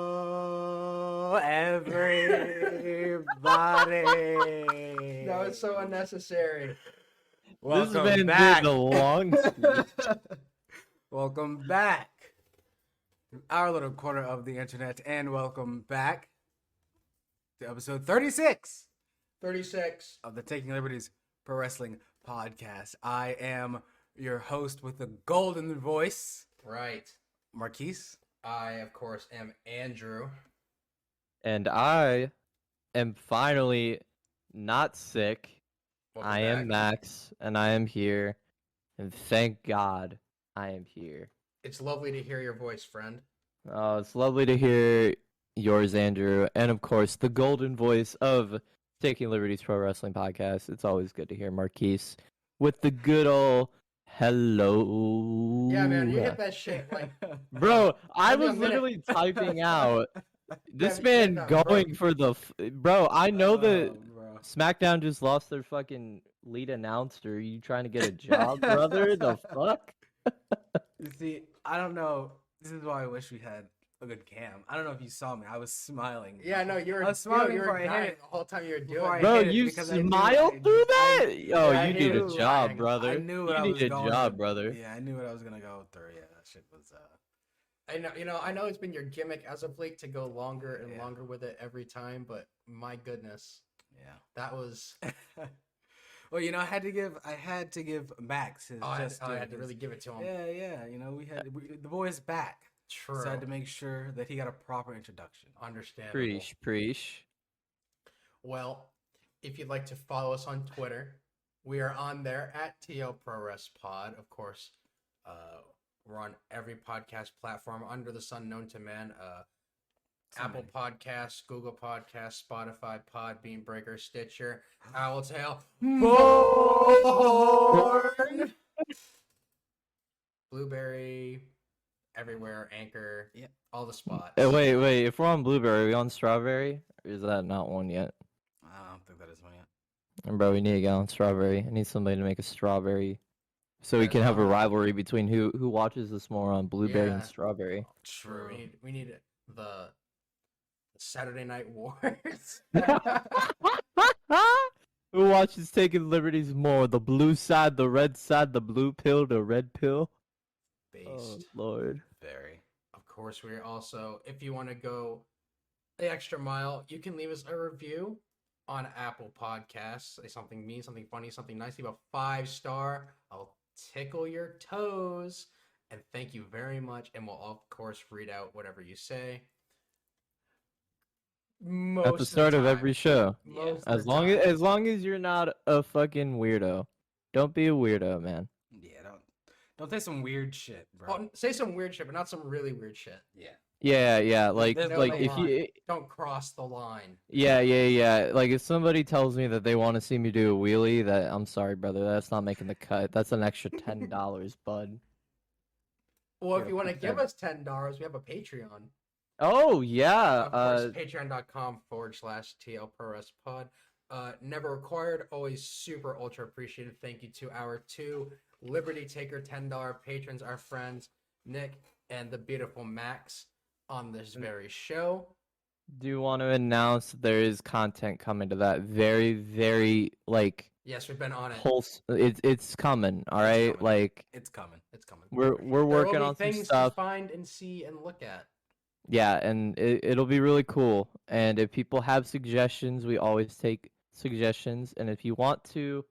Hello, everybody. That was so unnecessary. Welcome this man back. did the long speech. Welcome back to our little corner of the internet, and welcome back to episode 36 of the Taking Liberties Pro Wrestling podcast. I am your host with the golden voice, Right. Marquise. I, of course, am Andrew. And I am finally not sick. Welcome I back. am Max, and I am here. And thank God I am here. It's lovely to hear your voice, friend. Oh, it's lovely to hear yours, Andrew. And of course, the golden voice of Taking Liberties Pro Wrestling podcast. It's always good to hear Marquise with the good old hello. Yeah, man, you hit that shit like Bro, I Only a was minute. literally typing out. This Yeah, man that was going broke. for the bro. I know that Bro. SmackDown just lost their fucking lead announcer. You trying to get a job, brother? The fuck? You see, I don't know. This is why I wish we had a good cam. I don't know if you saw me. I was smiling. Yeah, no, you were I was smiling you before were I hit dying it. the whole time you were Before doing I it. Bro, hit it you because I knew smiled I- through that? I- Oh, I you need knew a job, I- brother. I knew what you I need was a going job, to- brother. Yeah, I knew what I was gonna go through. Yeah, that shit was. I know it's been your gimmick as of late to go longer and Yeah. longer with it every time, but my goodness, Yeah. that was Well, you know, I had to give Max his. I just had due, to really give it to him. Yeah. You know, the boy's back, True. so I had to make sure that he got a proper introduction. Understandable. Preach. Well, if you'd like to follow us on Twitter, we are on there at TL Pro Wrest Pod. Of course, we're on every podcast platform under the sun known to man. So Apple many. Podcasts, Google Podcasts, Spotify, Podbean, Breaker, Stitcher, Owltail, Born, Blueberry, everywhere, Anchor, Yep. all the spots. Wait. If we're on Blueberry, are we on Strawberry? Or is that not one yet? I don't think that is one yet. And bro, we need to get on Strawberry. I need somebody to make a Strawberry, so we That's can have a fine. rivalry between who watches this more on Blueberry Yeah. and Strawberry. True. We need the Saturday Night Wars. Who watches Taking Liberties more? The blue side, the red side, the blue pill, the red pill? Oh, Based. Lord. Very. Of course, we're also, if you want to go the extra mile, you can leave us a review on Apple Podcasts. Say something mean, something funny, something nice. Leave a 5-star. I'll tickle your toes. And thank you very much. And we'll, of course, read out whatever you say. At the start of every show. Most of As the long time. as you're not a fucking weirdo. Don't be a weirdo, man. Yeah, don't say some weird shit, bro. Oh, say some weird shit, but not some really weird shit. Yeah. Yeah, like There's no if line. you Don't cross the line. yeah. Like if somebody tells me that they want to see me do a wheelie, that I'm sorry, brother, that's not making the cut. That's an extra $10, bud. Well, if Yeah, you want to keep give that. us $10, we have a Patreon. Oh yeah. Of course, patreon.com/TL Pro Wrest Pod. Never required, always super ultra appreciated. Thank you to our 2 Liberty Taker $10 patrons, our friends Nick and the beautiful Max on this very show. Do you want to announce there is content coming to that very, very like Yes, we've been on it. it's coming, all right? coming. Like It's coming. It's coming. we're There working will be on some things stuff. to find and see and look at. Yeah, and it'll be really cool. And if people have suggestions, we always take suggestions. And if you want to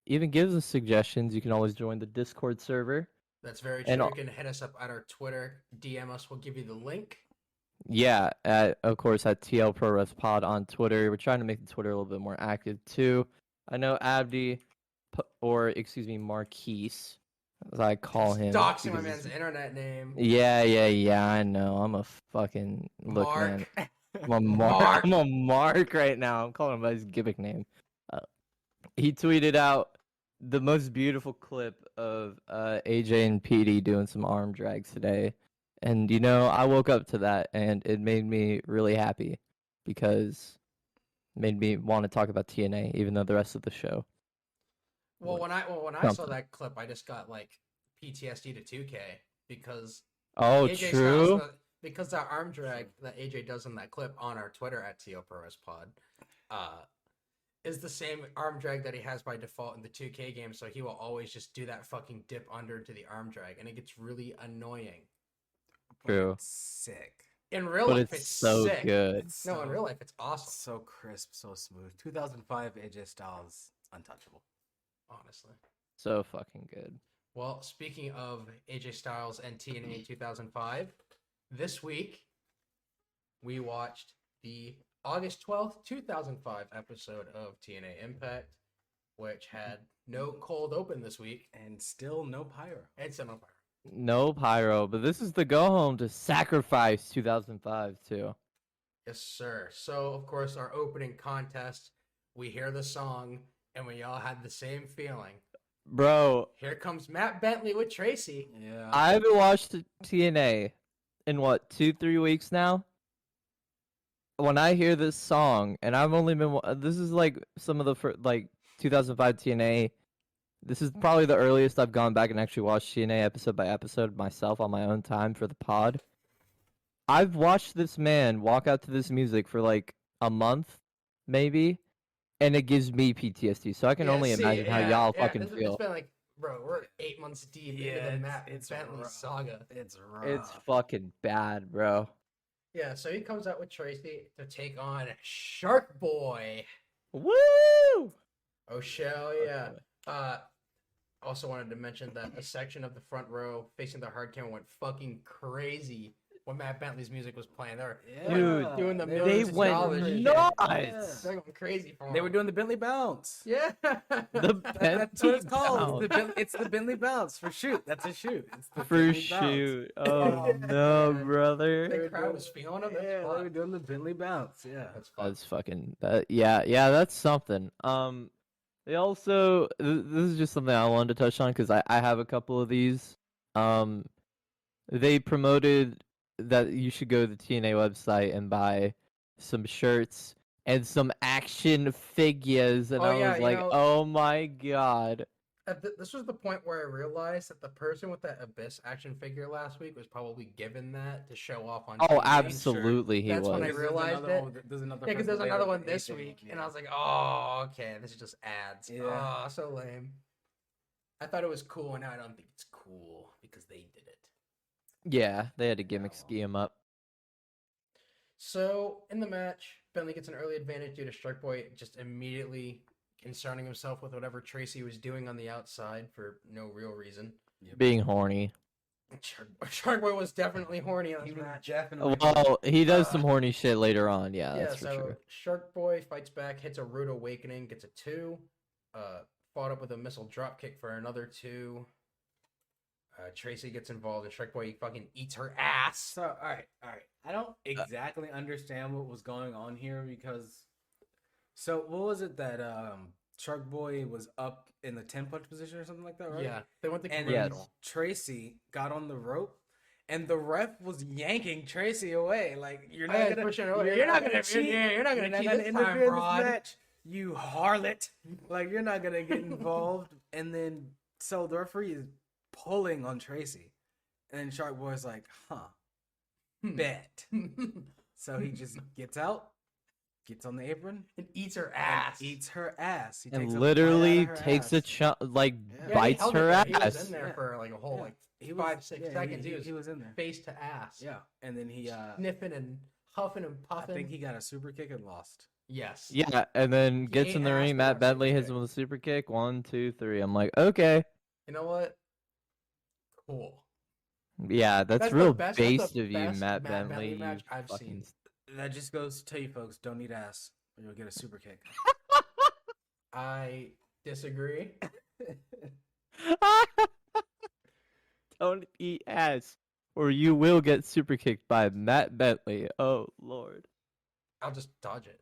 even give us suggestions, you can always join the Discord server. That's very true. And You can hit us up at our Twitter, DM us. We'll give you the link. Yeah, of course at TL Pro Wrest Pod on Twitter. We're trying to make the Twitter a little bit more active too. I know Abdi, Marquise, as I call him. Doxing my because man's internet name. Yeah. I know. I'm a fucking look, man. Mark. I'm a Mark. I'm a Mark right now. I'm calling him by his gimmick name. He tweeted out the most beautiful clip of AJ and Petey doing some arm drags today, and I woke up to that, and it made me really happy. because it made me want to talk about TNA, even though the rest of the show. Well, when I saw Something. that clip, I just got like PTSD to 2K because Oh, AJ true. Styles, because that arm drag that AJ does in that clip on our Twitter at TOPROSPod, is the same arm drag that he has by default in the 2K game. So he will always just do that fucking dip under to the arm drag, and it gets really annoying. True. It's sick. In real But life, it's it's so sick. good. No, in real life, it's awesome. So crisp, so smooth. 2005 AJ Styles, untouchable. Honestly. So fucking good. Well, speaking of AJ Styles and TNA 2005, this week we watched the August 12th, 2005 episode of TNA Impact, which had no cold open this week. And still no pyro. And still no pyro. No pyro, but this is the go home to Sacrifice 2005 too. Yes, sir. So, of course, our opening contest, we hear the song, and we all had the same feeling. Bro, Here comes Matt Bentley with Tracy. Yeah. I haven't watched TNA in what, 2-3 weeks now? When I hear this song, and I've only been this is like some of the like 2005 TNA. This is probably the earliest I've gone back and actually watched TNA episode by episode myself on my own time for the pod. I've watched this man walk out to this music for like a month, maybe, and it gives me PTSD. So I can only imagine how y'all fucking feel. It's been like, bro, we're 8 months deep into the Matt Bentley rough. saga. It's rough. It's fucking bad, bro. Yeah, so he comes out with Tracy to take on Shark Boy. Woo! Oh, shell yeah. Also wanted to mention that a section of the front row facing the hard camera went fucking crazy when Matt Bentley's music was playing. They were Dude, doing the they millions of went dollars shit. nuts. They're going crazy for him. They were doing the Bentley bounce. Yeah. The That's what it's called. Bentley bounce. It's the Bentley bounce for shoot. That's a shoot. It's the For Bentley bounce. shoot. Oh no, brother. The crowd was feeling him. Yeah, they That's were fun. doing the Bentley bounce. Yeah. That's fun. That's fucking yeah, that's something. They also this is just something I wanted to touch on because I have a couple of these. They promoted that you should go to the TNA website and buy some shirts and some action figures, and Oh, I yeah, was you like, know- oh my god. This was the point where I realized that the person with that Abyss action figure last week was probably given that to show off on Oh, TV. absolutely, he That's was. when I There's realized another it. one- There's another. Yeah, because there's person another later one with this AJ, week, yeah. and I was like, oh, okay, this is just ads. Yeah. Oh, so lame. I thought it was cool, and now I don't think it's cool because they did it. Yeah, they had to gimmick ski him up. So, in the match, Bentley gets an early advantage due to Shark Boy just immediately concerning himself with whatever Tracy was doing on the outside for no real reason. Being horny. Shark Boy was definitely horny on He this was match. definitely. Well, he does some horny shit later on. Yeah, Yeah, that's for so sure. Shark Boy fights back, hits a rude awakening, gets a 2. Followed up with a missile drop kick for another 2. Tracy gets involved, and Shark Boy fucking eats her ass. So, all right. I don't exactly understand what was going on here because. So, what was it that Shark Boy was up in the 10-punch position or something like that, right? Yeah, they went the And Yes. then Tracy got on the rope, and the ref was yanking Tracy away. Like, you're not gonna push her away. You're not gonna cheat. You're not gonna cheat this time, interfere in this broad. match. You harlot! Like, you're not gonna get involved. And then, so the referee is pulling on Tracy, and then Shark Boy's like, bet. So he just gets out, gets on the apron, and eats her and ass. eats her ass. He And takes a bite literally out of her takes a ass. chunk, like Yeah. Yeah, he bites held it her there. He was ass. in there Yeah. for like a whole Yeah. like He was- 5-6 yeah, seconds. He was in there. face to ass. Yeah, and then he Sniffing and huffing and I puffing. think he got a super kick and lost. Yes. Yeah, and then gets ate in the ass ring. with Matt a Bentley super hits kick. him with a super kick. 1, 2, 3. I'm like, okay, You know what? Cool. yeah, that's the real best- based the of you, best Matt Bentley Bentley. You match I've fucking seen. That just goes to tell you folks, don't eat ass or you'll get a super kick. I disagree. Don't eat ass, or you will get super kicked by Matt Bentley. Oh Lord. I'll just dodge it.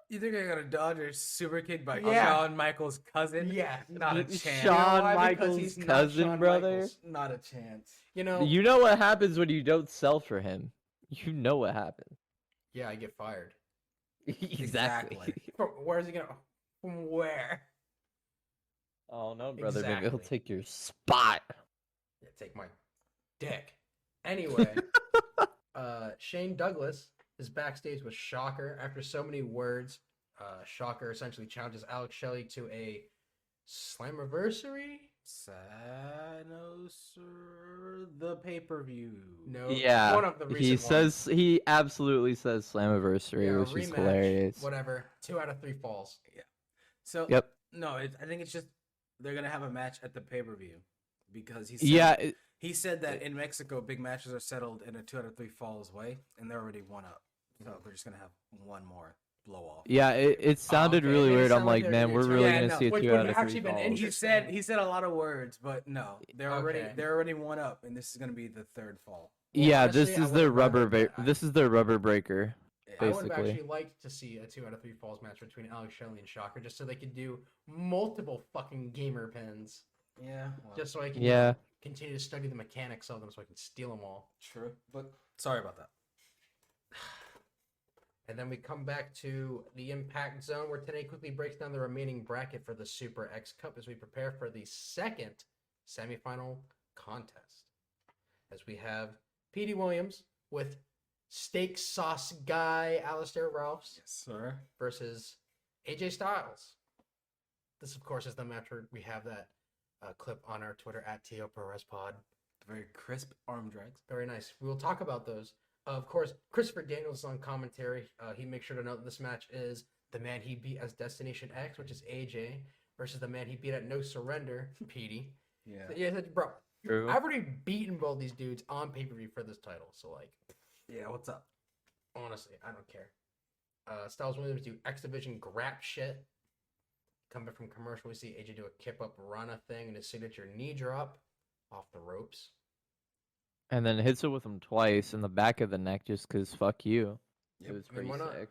You think I got a Dodger super kick by Yeah. Shawn Michaels' cousin? Yeah. Not a Y- chance. Shawn why? Because Michaels' he's not cousin, Shawn brother. Michaels. Not a chance. You know. You know what happens when you don't sell for him. You know what happens. yeah, I get fired. Exactly. Where's he gonna? From where? Oh no, brother. Maybe he'll Exactly. take your spot. Yeah, take my dick. Anyway, Shane Douglas is backstage with Shocker after so many words. Shocker essentially challenges Alex Shelley to a Slammiversary. The pay-per-view. No, Yeah, one of the recent he ones. says he absolutely says Slammiversary, Yeah, which is rematch, hilarious. whatever. 2 out of 3 falls. So Yep. no, I think it's just they're gonna have a match at the pay-per-view because he said that in Mexico big matches are settled in a 2 out of 3 falls way, and they're already one up. So they're just gonna have one more blow off. Yeah, it sounded okay, really made it weird. sound I'm like like, they're man, gonna we're turn- really Yeah, gonna no, see a which 2 would out of actually 3 been falls. interesting. He said a lot of words, but no, they're Okay. already one up, and this is gonna be the third fall. Well, Yeah, honestly, this I is would the have rather rubber. that- This is the rubber breaker. I would have basically. actually liked to see a 2 out of 3 falls match between Alex Shelley and Shocker, just so they could do multiple fucking gamer pins, Yeah, just so I can Yeah. continue to study the mechanics of them, so I can steal them all. true. But sorry about that. And then we come back to the Impact Zone, where today quickly breaks down the remaining bracket for the Super X Cup as we prepare for the second semifinal contest. As we have Petey Williams with steak sauce guy Alistair Ralphs Yes, sir. versus AJ Styles. This, of course, is the match where we have that clip on our Twitter at TO ProRes Pod. Very crisp arm drags. Very nice. We will talk about those. Of course, Christopher Daniels is on commentary. He makes sure to note this match is the man he beat as Destination X, which is AJ, versus the man he beat at No Surrender, Petey. Yeah. So, yeah, bro, True. I've already beaten both these dudes on pay-per-view for this title. So, like, Yeah. What's up? honestly, I don't care. Styles Williams do X Division grab shit. Coming from commercial, we see AJ do a kip up Rana thing and his signature knee drop off the ropes. And then hits it with him twice in the back of the neck just because fuck you. Yep. It was I mean, pretty why not? sick.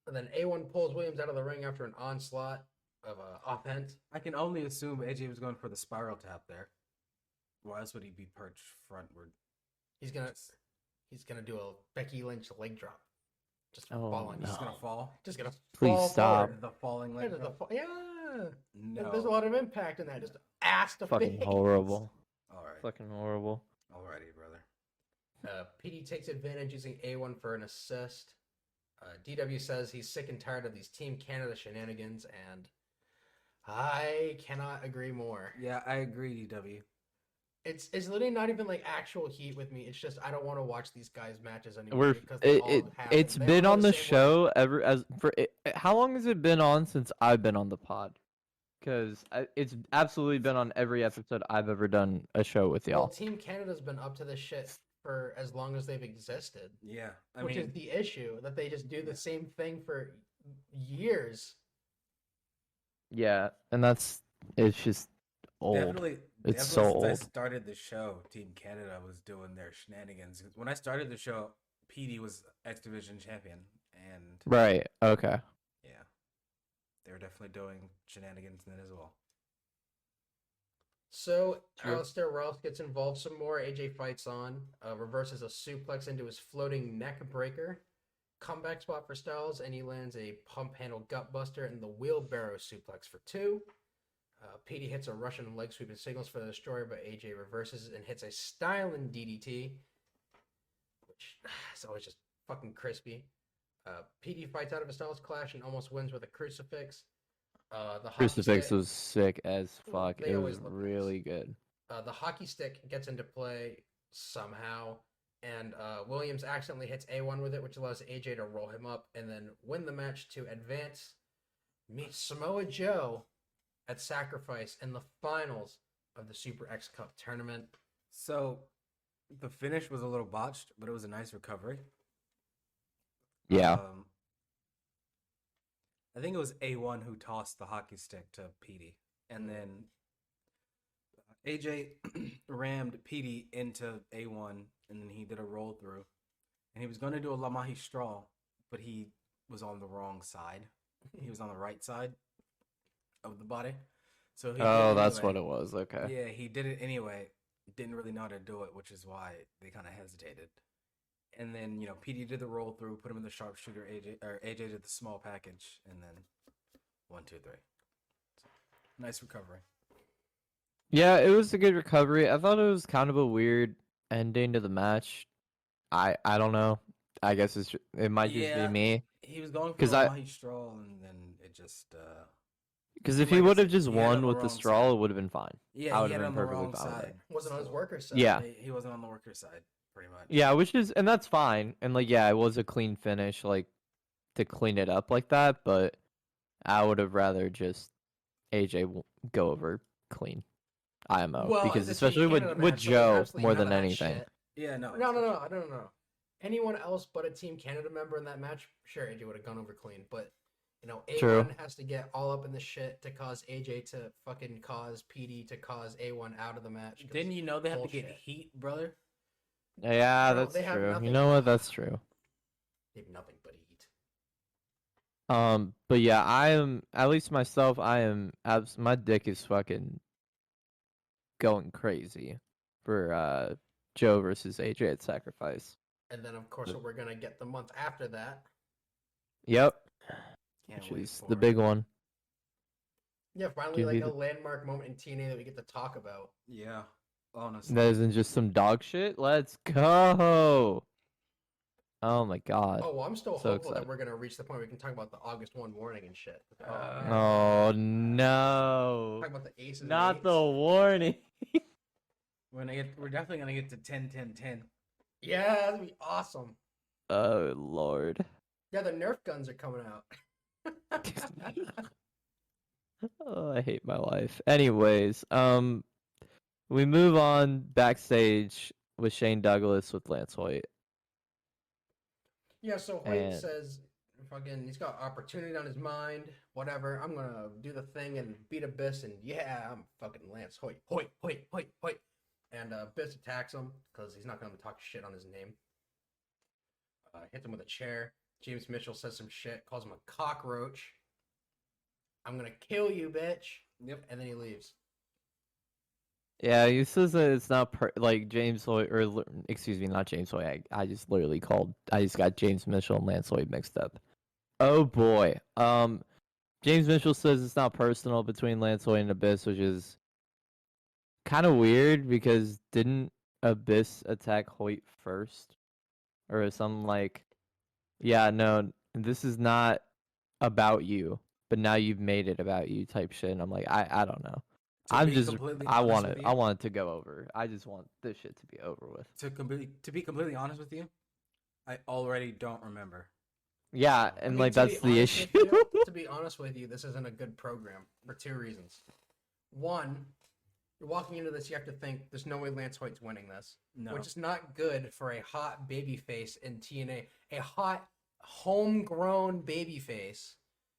And then A1 pulls Williams out of the ring after an onslaught of offense. I can only assume AJ was going for the spiral tap there. Why else would he be perched frontward? He's gonna do a Becky Lynch leg drop. Just Oh, falling. He's no. just gonna fall. Just gonna Please fall stop. forward. The falling leg. There's the drop? yeah. No. There's a lot of impact in that. Just ass to Fucking face. horrible. All right. Fucking horrible. Alrighty, brother. PD takes advantage using A1 for an assist. DW says he's sick and tired of these Team Canada shenanigans, and I cannot agree more. Yeah, I agree, DW. It's literally not even like actual heat with me. It's just I don't want to watch these guys' matches anymore We're because they all it's they all been go on the same way. show how long has it been on since I've been on the pod? Because it's absolutely been on every episode I've ever done a show with Well, y'all. Team Canada's been up to this shit for as long as they've existed, Yeah, I which mean, is the issue that they just do the same thing for years. Yeah, and it's just old. definitely. It's definitely so since I old. started the show, Team Canada was doing their shenanigans. When I started the show, PD was X Division champion, and Right. Okay. yeah, they were definitely doing shenanigans then as well. So True. Alistair Ralph gets involved some more. AJ fights on, reverses a suplex into his floating neck breaker. Comeback spot for Styles, and he lands a pump handle gutbuster and the wheelbarrow suplex for 2. Petey hits a Russian leg sweep and signals for the destroyer, but AJ reverses and hits a styling DDT, which is always just fucking crispy. Petey fights out of a Styles clash and almost wins with a crucifix. The hockey Crucifix stick- was sick as fuck. They It always was look nice. really good. The hockey stick gets into play somehow, and Williams accidentally hits A1 with it, which allows AJ to roll him up and then win the match to advance, meet Samoa Joe at Sacrifice in the finals of the Super X Cup tournament. So, the finish was a little botched, but it was a nice recovery. Yeah. I think it was A1 who tossed the hockey stick to Petey, and then AJ rammed Petey into A1, and then he did a roll through, and he was going to do a La Magistral, but he was on the wrong side. He was on the right side of the body, so he did Oh, it that's anyway. what it was. Okay. Yeah, he did it anyway. Didn't really know how to do it, which is why they kind of hesitated. And then, Petey did the roll through, put him in the sharpshooter, AJ did the small package, and then 1, 2, 3. So, nice recovery. Yeah, it was a good recovery. I thought it was kind of a weird ending to the match. I don't know. I guess it might just be me. He was going for 'Cause a Mahit straw, and then it just... Because if like he I would have said, just he had it on won the with the wrong straw, side. it would have been fine. Yeah, I he would had have it been on the perfectly wrong fine with side. it. Wasn't on his worker's side. Yeah. He wasn't on the worker's side, pretty much. Yeah, and that's fine. And like, yeah, it was a clean finish, like to clean it up like that. But I would have rather just AJ go over clean IMO Well, because the Team especially with Canada with match, there was Joe absolutely more none than of that anything. shit. Yeah, no. No. Anyone else but a Team Canada member in that match, sure, AJ would have gone over clean. But, A1 True. has to get all up in the shit to cause AJ to fucking cause PD to cause A1 out of the match. 'cause Didn't you know they have to get bullshit. heat, brother? Yeah, Bro, that's they have true. nothing. You know what? That's true. They have nothing but heat. But yeah, I am at least myself. I am my dick is fucking going crazy for Joe versus AJ at Sacrifice. And then, of course, what we're going to get the month after that. Yep, Can't which wait is for the it. big one. Yeah, finally, Give like me a the- landmark moment in TNA that we get to talk about. Yeah, honestly. That isn't just some dog shit. Let's go. Oh my god. Oh, well, I'm still So hopeful that excited. we're going to reach the point where we can talk about the August 1 warning and shit. Oh no. Talk about the aces. and Not eights. the warning. We're definitely gonna get to 10, 10, 10. Yeah, that'd be awesome. Oh lord. Yeah, the Nerf guns are coming out. Oh, I hate my life. Anyways, we move on backstage with Shane Douglas with Lance Hoyt. Yeah, so Hoyt And- says, fucking, he's got opportunity on his mind. Whatever, I'm gonna do the thing and beat Abyss, and yeah, I'm fucking Lance Hoyt. Hoyt. And Abyss attacks him because he's not gonna talk shit on his name. Hits him with a chair. James Mitchell says some shit, calls him a cockroach. I'm gonna kill you, bitch. Yep. And then he leaves. Yeah, he says that it's not like James Hoyt, or excuse me, not James Hoyt. I just got James Mitchell and Lance Hoyt mixed up. Oh boy. James Mitchell says it's not personal between Lance Hoyt and Abyss, which is kind of weird because didn't Abyss attack Hoyt first? Or something like, yeah, no, this is not about you, but now you've made it about you type shit. And I'm like, I don't know. I want it to go over. I just want this shit to be over with. To be completely honest with you, I already don't remember. Yeah, and I mean, like to be that's the honest issue. with you- to be honest with you, this isn't a good program for two reasons. One, you're walking into this, you have to think there's no way Lance Hoyt's winning this, No. which is not good for a hot babyface in TNA, a hot homegrown babyface.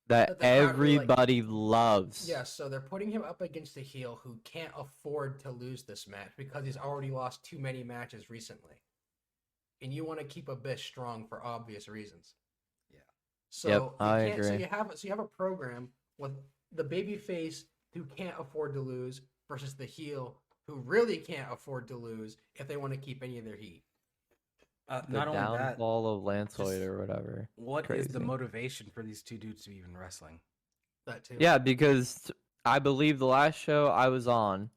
that the crowd really everybody loves. Yes, so they're putting him up against a heel who can't afford to lose this match because he's already lost too many matches recently. And you want to keep Abyss strong for obvious reasons. Yeah. So Yep, you I can't, so agree. you have a program with the babyface who can't afford to lose versus the heel who really can't afford to lose if they want to keep any of their heat. The Not only that, downfall of Lance Hoyt just or whatever. what is the Crazy. motivation for these two dudes to be even wrestling? That too. Yeah, because I believe the last show I was on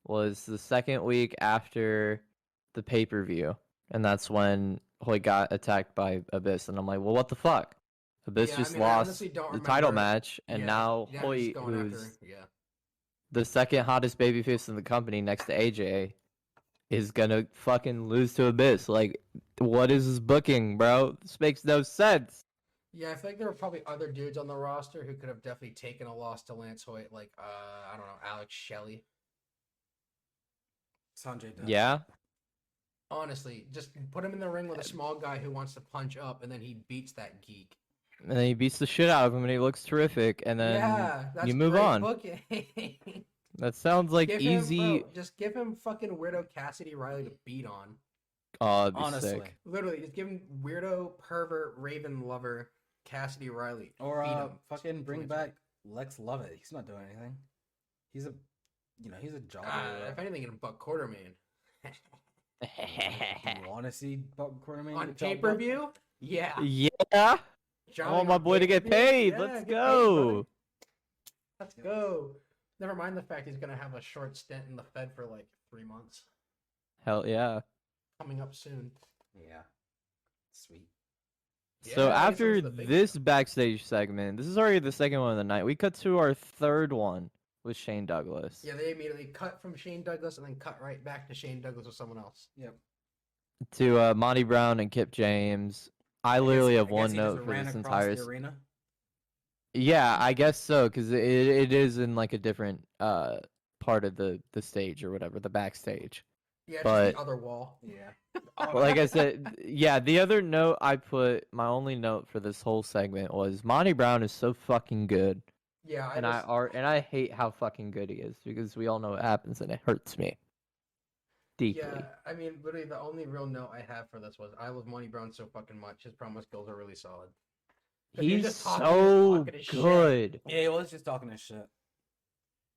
was the second week after the pay-per-view, and that's when Hoyt got attacked by Abyss, and I'm like, well, what the fuck? Abyss Yeah, I just mean, I lost honestly don't the title remember- match, and Yeah, now yeah, he's Hoyt, going who's after, yeah. the second hottest babyface in the company next to AJ, is gonna fucking lose to Abyss. Like, what is this booking, bro? This makes no sense. Yeah, I feel like there were probably other dudes on the roster who could have definitely taken a loss to Lance Hoyt, like I don't know, Alex Shelley. Sanjay Dutt. Yeah, Honestly, just put him in the ring with a small guy who wants to punch up, and then he beats that geek. and then he beats the shit out of him, and he looks terrific, and then Yeah, that's you move great on. booking. That sounds like Give easy. him, bro, just give him fucking weirdo Cassidy Riley to beat on. Oh, it'd be Honestly. sick. Literally, just give him weirdo pervert Raven lover Cassidy Riley. Or beat him. fucking bring Lance Hoyt. back Lex Lovett. He's not doing anything. He's a jobber. If anything, in Buck Quartermain. You want to see Quartermain On get chopped up? pay-per-view? Yeah. Yeah. I Johnny want my on boy to get pay-per-view? paid. Yeah, Let's get paid, go. buddy. Let's go. Never mind the fact he's gonna have a short stint in the Fed for like 3 months. Hell yeah. Coming up soon. Yeah. Sweet. So Yeah, he after sounds the big this stuff. backstage segment, this is already the second one of the night. We cut to our third one with Shane Douglas. Yeah, they immediately cut from Shane Douglas and then cut right back to Shane Douglas with someone else. Yep. To Monty Brown and Kip James. I literally have one he just note for ran this across entire. the arena. Yeah, I guess so, because it is in like a different part of the stage or whatever, the backstage. Yeah, But- just the other wall. Yeah. Well, like I said, yeah, the other note I put, my only note for this whole segment was Monty Brown is so fucking good, Yeah, I hate how fucking good he is because we all know what happens and it hurts me deeply. Yeah, I mean, literally the only real note I have for this was I love Monty Brown so fucking much. His promo skills are really solid. 'Cause you're He's just talking so his shit. good. Yeah, well, it's just talking this shit.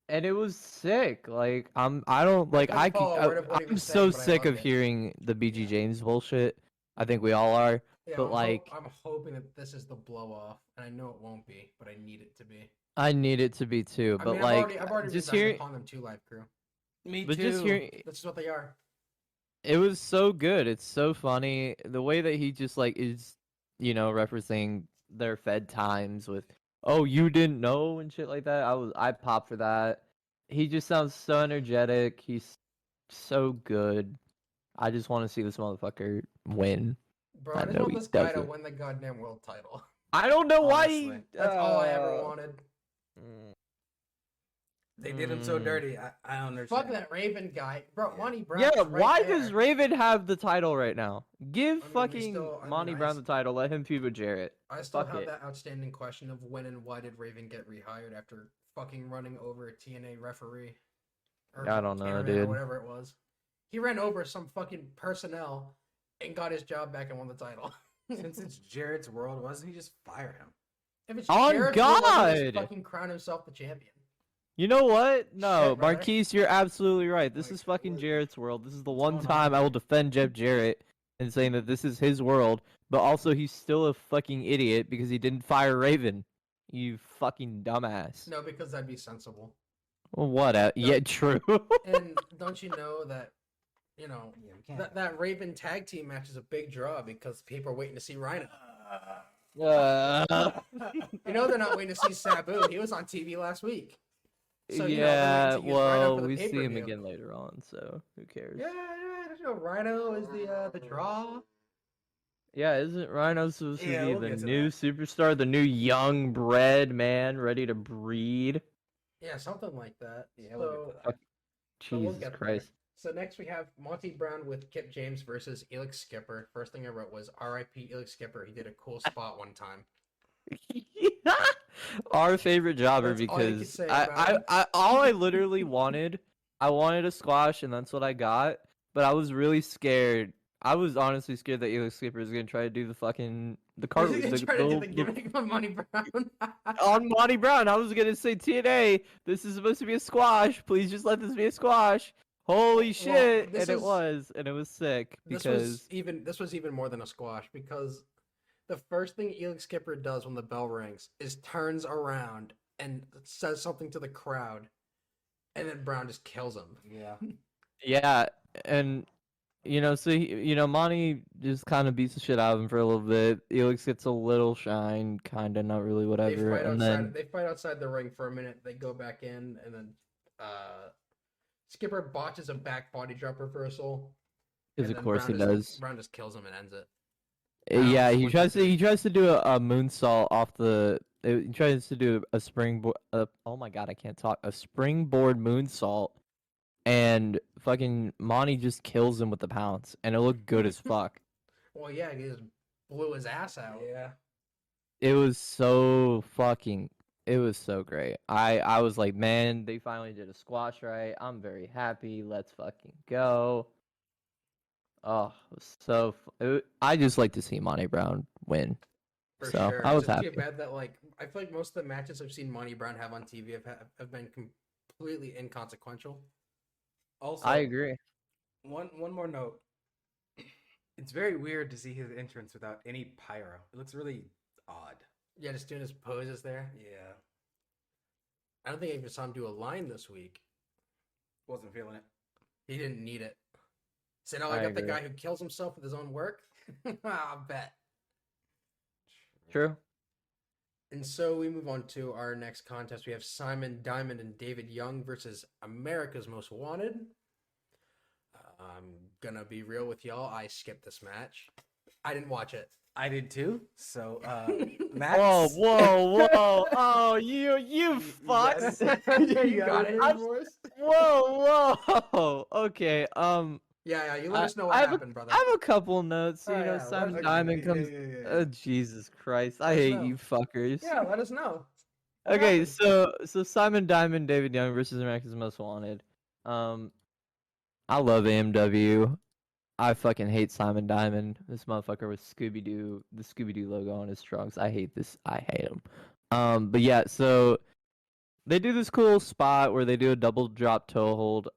And it was sick. Like I don't like couldn't follow a word of what he I'm was so saying, but I sick of loved it. hearing the BG James bullshit. I think we all are. Yeah, But, like- I'm hoping that this is the blow off, and I know it won't be, but I need it to be. I need it to be too. I But mean, like I've already just resigned hearing upon them too, live crew. Me but too. just hearing This is what they are. it was so good. It's so funny. The way that he just like is, referencing their Fed times with, oh, you didn't know and shit like that. I popped for that. He just sounds so energetic. He's so good. I just want to see this motherfucker win. Bro, I I just know want he this guy to doesn't. win the goddamn world title. I don't know why he. Honestly. That's all I ever wanted. They did him so dirty. I don't understand. Fuck that Raven guy. Bro, Yeah. Monty Brown. Yeah, is right why there. does Raven have the title right now? Give I mean, we fucking still- I mean, Monty I Brown s- the title. Let him feud with Jarrett. I still Fuck have it. that outstanding question of when and why did Raven get rehired after fucking running over a TNA referee? Or I don't know, cameraman or dude. whatever it was. He ran over some fucking personnel and got his job back and won the title. Since it's Jarrett's world, why doesn't he just fire him? If it's On Jarrett's world, why doesn't he God! fucking crown himself the champion. You know what? No, Shit, brother. Marquise, you're absolutely right. This Like, is fucking what- Jarrett's world. This is the what's one going on time I here? will defend Jeff Jarrett and saying that this is his world, but also he's still a fucking idiot because he didn't fire Raven. You fucking dumbass. No, because that'd be sensible. Well, what? Yeah, true. And don't you know that, you know, Yeah, we can't. that Raven tag team match is a big draw because people are waiting to see Rhino. You know they're not waiting to see Sabu. He was on TV last week. So, you know, they're yeah, waiting to use Rhino well, for the we see him pay-per-view. again later on, so who cares? Yeah, you know, Rhino is the draw. Yeah, isn't Rhino supposed to Yeah, be we'll the get to new that. superstar, the new young bred man ready to breed? Yeah, something like that. Yeah, we'll So, get to that. so we'll Jesus get there. Christ. So next we have Monty Brown with Kip James versus Elix Skipper. First thing I wrote was R.I.P. Elix Skipper. He did a cool spot one time. Our favorite jobber That's all you could because say about him. all I literally wanted, I wanted a squash and that's what I got. But I was really scared. I was honestly scared that Elix Skipper was gonna try to do the fucking the cart He's gonna try to do the the- gimmick on Monty Brown. on Monty Brown. I was gonna say TNA. This is supposed to be a squash. Please just let this be a squash. Holy Well, shit! this And it is- was, and it was sick This because was even more than a squash because the first thing Elix Skipper does when the bell rings is turns around and says something to the crowd, and then Brown just kills him. Yeah. yeah, and so Monty just kind of beats the shit out of him for a little bit. Elix gets a little shine, kind of, not really, whatever, and then They fight outside the ring for a minute. They go back in, and then Skipper botches a back body drop reversal. because and of then course he Brown does. Brown just kills him and ends it. Yeah, Brown's he one, tries two, to three. he tries to do a moonsault off the. He tries to do a springboard. Oh my god, I can't talk. A springboard moonsault, and fucking Monty just kills him with the pounce, and it looked good as fuck. Well, yeah, he just blew his ass out. Yeah. It was so fucking. It was so great. I was like, man, they finally did a squash right. I'm very happy. Let's fucking go. Oh, it was so. I just like to see Monty Brown win. For So, sure. I was It's just happy. too bad that I feel like most of the matches I've seen Monty Brown have on TV have been completely inconsequential. Also, I agree. One more note. It's very weird to see his entrance without any pyro. It looks really odd. Yeah, just doing his poses there. Yeah. I don't think I even saw him do a line this week. Wasn't feeling it. He didn't need it. Said, "Oh, I I got the agree. guy who kills himself with his own work." I'll bet. True. And so we move on to our next contest. We have Simon Diamond and David Young versus America's Most Wanted. I'm gonna be real with y'all. I skipped this match. I didn't watch it. I did too. So, Max. Whoa, whoa, whoa! Oh, you fuck! You got it. Whoa, whoa! Okay, Yeah, you let us know I what have happened, brother. I have a couple notes. Oh, You know, yeah, Simon okay, Diamond comes. Yeah. Oh, Jesus Christ! I Let us hate know. you fuckers. Yeah, let us know. What Okay, happened? so Simon Diamond, David Young versus America's Most Wanted. I love AMW. I fucking hate Simon Diamond. This motherfucker with the Scooby Doo logo on his trunks. I hate this. I hate him. But yeah, so they do this cool spot where they do a double drop toe hold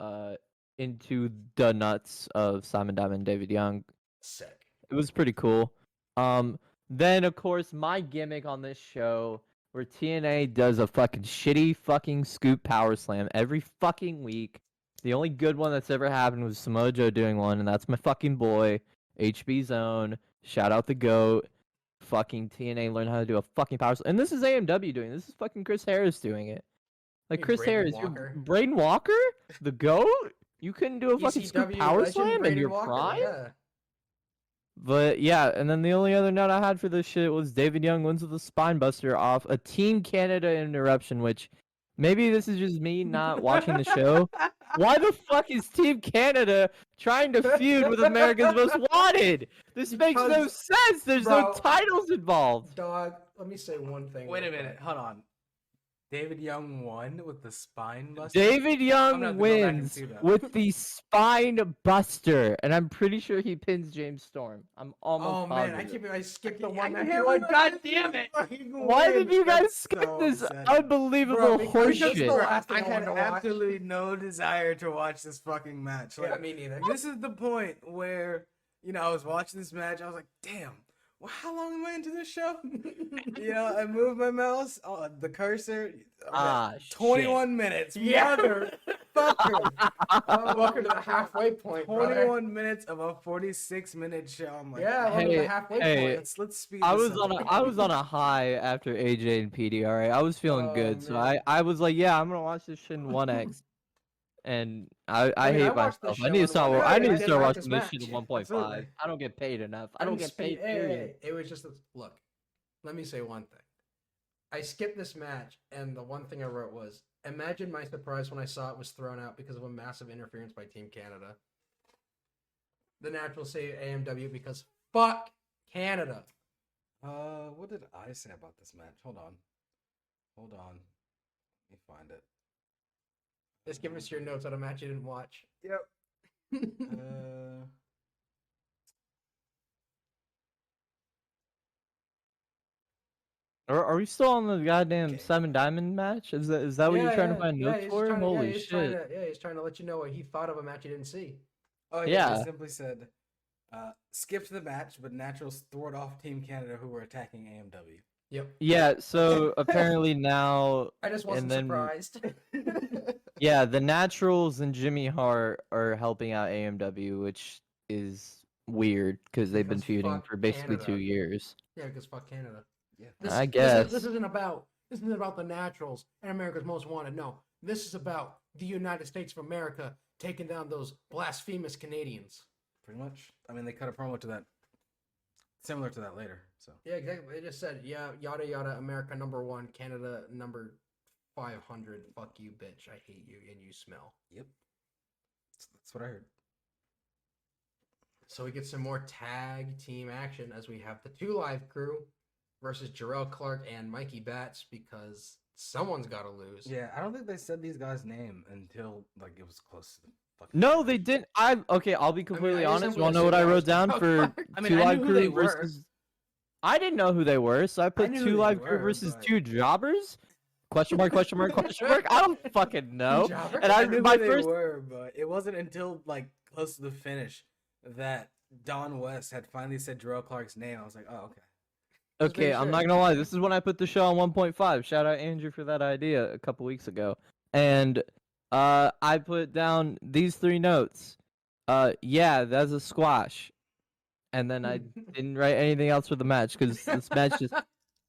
into the nuts of Simon Diamond and David Young. Sick. It was pretty cool. Then of course my gimmick on this show where TNA does a fucking shitty fucking scoop power slam every fucking week. The only good one that's ever happened was Samoa Joe doing one, and that's my fucking boy, HB Zone. Shout out the GOAT. Fucking TNA learned how to do a fucking power slam. And this is AMW doing it. This is fucking Chris Harris doing it. Like You mean Chris Braden Harris, Walker? Braden Walker, the GOAT. You couldn't do a fucking scoop ECW power legend slam in Braden your Walker, prime. Yeah. But yeah, and then the only other note I had for this shit was David Young wins with a spine buster off a Team Canada interruption, which maybe this is just me not watching the show. Why the fuck is Team Canada trying to feud with America's Most Wanted? This makes no Because, sense. There's no bro, titles involved. Dog, let me say one thing. Wait a real minute. quick. Hold on. David Young won with the spine buster. David I'm gonna have Young to go back and wins see that. with the spine buster, and I'm pretty sure he pins James Storm. I'm almost Oh man, positive. I skipped the I one that can't you like. believe God I damn it! Why did you guys That's skip so this upsetting. unbelievable Bro, because it's the horseshit? last thing I I had wanted to watch. absolutely no desire to watch this fucking match. Yeah, Like, me neither. this is the point where, I was watching this match. I was like, damn, well, how long am I into this show? I moved my mouse, the cursor. Ah, 21 minutes. Yeah. Motherfucker. Welcome to the halfway point, brother. 21 minutes of a 46-minute show. I'm like, Yeah, welcome to Hey, the halfway hey, point. let's speed I this was up. on a high after AJ and PD. All right, I was feeling Oh, good, so man. I was like, yeah, I'm gonna watch this shit in 1x. And I mean, I hate watched this myself. I show need to in start. 1x. I need I to didn't start like watching this this shit in match. 1.5. Absolutely. I don't get paid enough. I I'm don't get paid. speed- hey, Period. It was just look. Let me say one thing. I skipped this match, and the one thing I wrote was, imagine my surprise when I saw it was thrown out because of a massive interference by Team Canada. The natural say AMW because fuck Canada. What did I say about this match? Hold on. Let me find it. Just give us your notes on a match you didn't watch. Yep. Are we still on the goddamn Okay. Simon Diamond match? Is that what you're trying to find notes he's for? trying to- Holy he's shit! he's trying to let you know what he thought of a match he didn't see. Oh Yeah. They simply said, skipped the match, but Naturals thwarted off Team Canada who were attacking AMW. Yep. Yeah. So apparently now, I just wasn't then- surprised. yeah, the Naturals and Jimmy Hart are helping out AMW, which is weird because they've been Because feuding fuck for basically Canada. 2 years. Yeah, because fuck Canada. Yeah. I guess. This isn't about the Naturals and America's Most Wanted. No, this is about the United States of America taking down those blasphemous Canadians. Pretty much. I mean, they cut a promo to that, similar to that later. So Yeah, exactly. They just said, yeah, yada yada, America #1, Canada number 500. Fuck you, bitch. I hate you and you smell. yep, that's what I heard. So we get some more tag team action as we have the 2 Live Crew versus Jarrell Clark and Mikey Batts because someone's got to lose. Yeah, I don't think they said these guys' name until like it was close to the fucking. No, finish. they didn't. Okay, I'll be completely I just honest. simply You wanna know what I assumed wrote that down was for Clark. I mean, Two I Live knew who they Crew were. versus? I didn't know who they were, so I put knew 2 who Live they Crew were, versus but- 2 Jobbers? Question mark? Question mark? Question mark? I don't fucking know. Jobber? And I knew my who they first were, but it wasn't until like close to the finish that Don West had finally said Jarrell Clark's name, I was like, oh, okay. Okay, Just I'm make not sure. gonna lie. This is when I put the show on 1.5. Shout out Andrew for that idea a couple weeks ago. And I put down these 3 notes. Yeah, that's a squash. And then I didn't write anything else for the match because this match just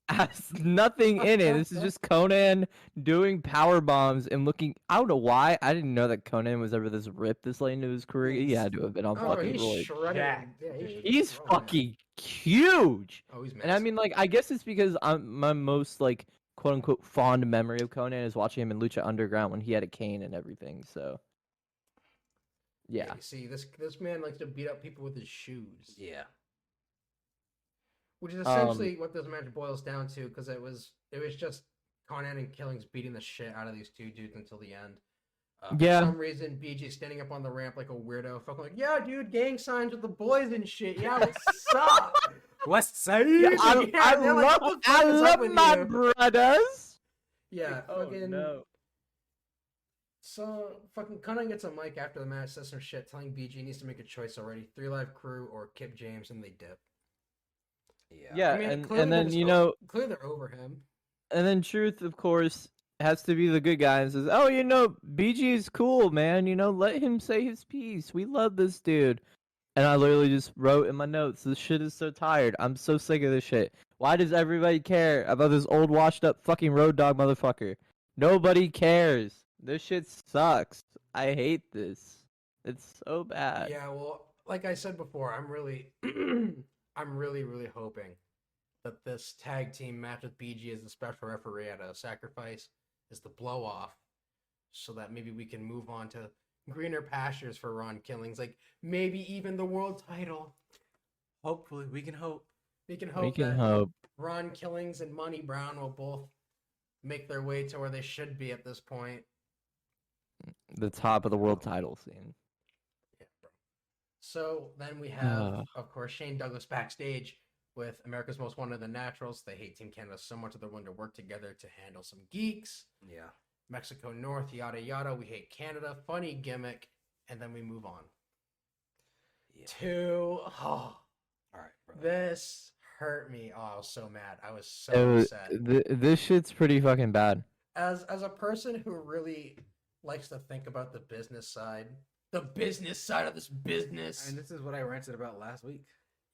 has nothing in it. This is just Conan doing power bombs and looking. I don't know why. I didn't know that Conan was ever this ripped this late into his career. He had to have been on Oh, fucking he's roids. shredded. jacked, Yeah, dude. He's throwing it. fucking huge. Oh, he's And I mean, like, I guess it's because my most like quote unquote fond memory of Conan is watching him in Lucha Underground when he had a cane and everything. So, yeah. You see, this man likes to beat up people with his shoes. Yeah. Which is essentially what this match boils down to, because it was just Conan and Killings beating the shit out of these 2 dudes until the end. Yeah. For some reason, BG standing up on the ramp like a weirdo, fucking like, yeah, dude, gang signs with the boys and shit. Yeah, what's up? West Side. Yeah, I they're like, what the fuck is up love with my you? brothers. Yeah, Oh, fucking. no. So fucking Conan gets a mic after the match, says some shit, telling BG needs to make a choice already: 3 Live Crew or Kip James, and they dip. Yeah, I mean, and then clearly they're over him. and then Truth, of course, has to be the good guy and says, "Oh, BG is cool, man. Let him say his piece. We love this dude." And I literally just wrote in my notes, "This shit is so tired. I'm so sick of this shit. Why does everybody care about this old, washed-up fucking road dog motherfucker? Nobody cares. This shit sucks. I hate this. It's so bad." Yeah, well, like I said before, I'm really, I'm really hoping that this tag team match with BG as the special referee at a Sacrifice is the blow off, so that maybe we can move on to greener pastures for Ron Killings, like maybe even the world title. Hopefully, we can hope. We can hope We can that hope. Ron Killings and Monty Brown will both make their way to where they should be at this point. The top of the world title scene. Yeah, bro. So then we have, of course, Shane Douglas backstage with America's Most Wanted, the Naturals. They hate Team Canada so much that they're willing to work together to handle some geeks. Yeah. Mexico North, yada yada. We hate Canada. Funny gimmick. And then we move on Yeah. to All right, bro. this hurt me. Oh, I was so mad. I was so It was- upset. this shit's pretty fucking bad. As a person who really likes to think about the business side of this business. And this is what I ranted about last week.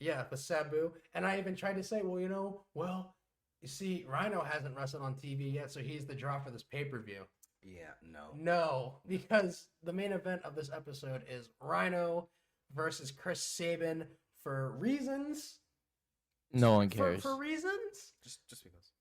Yeah, the Sabu. And I even tried to say, you see, Rhino hasn't wrestled on TV yet, so he's the draw for this pay-per-view. Yeah, no. No, because the main event of this episode is Rhino versus Chris Sabin for reasons. No one cares. For reasons? Just because.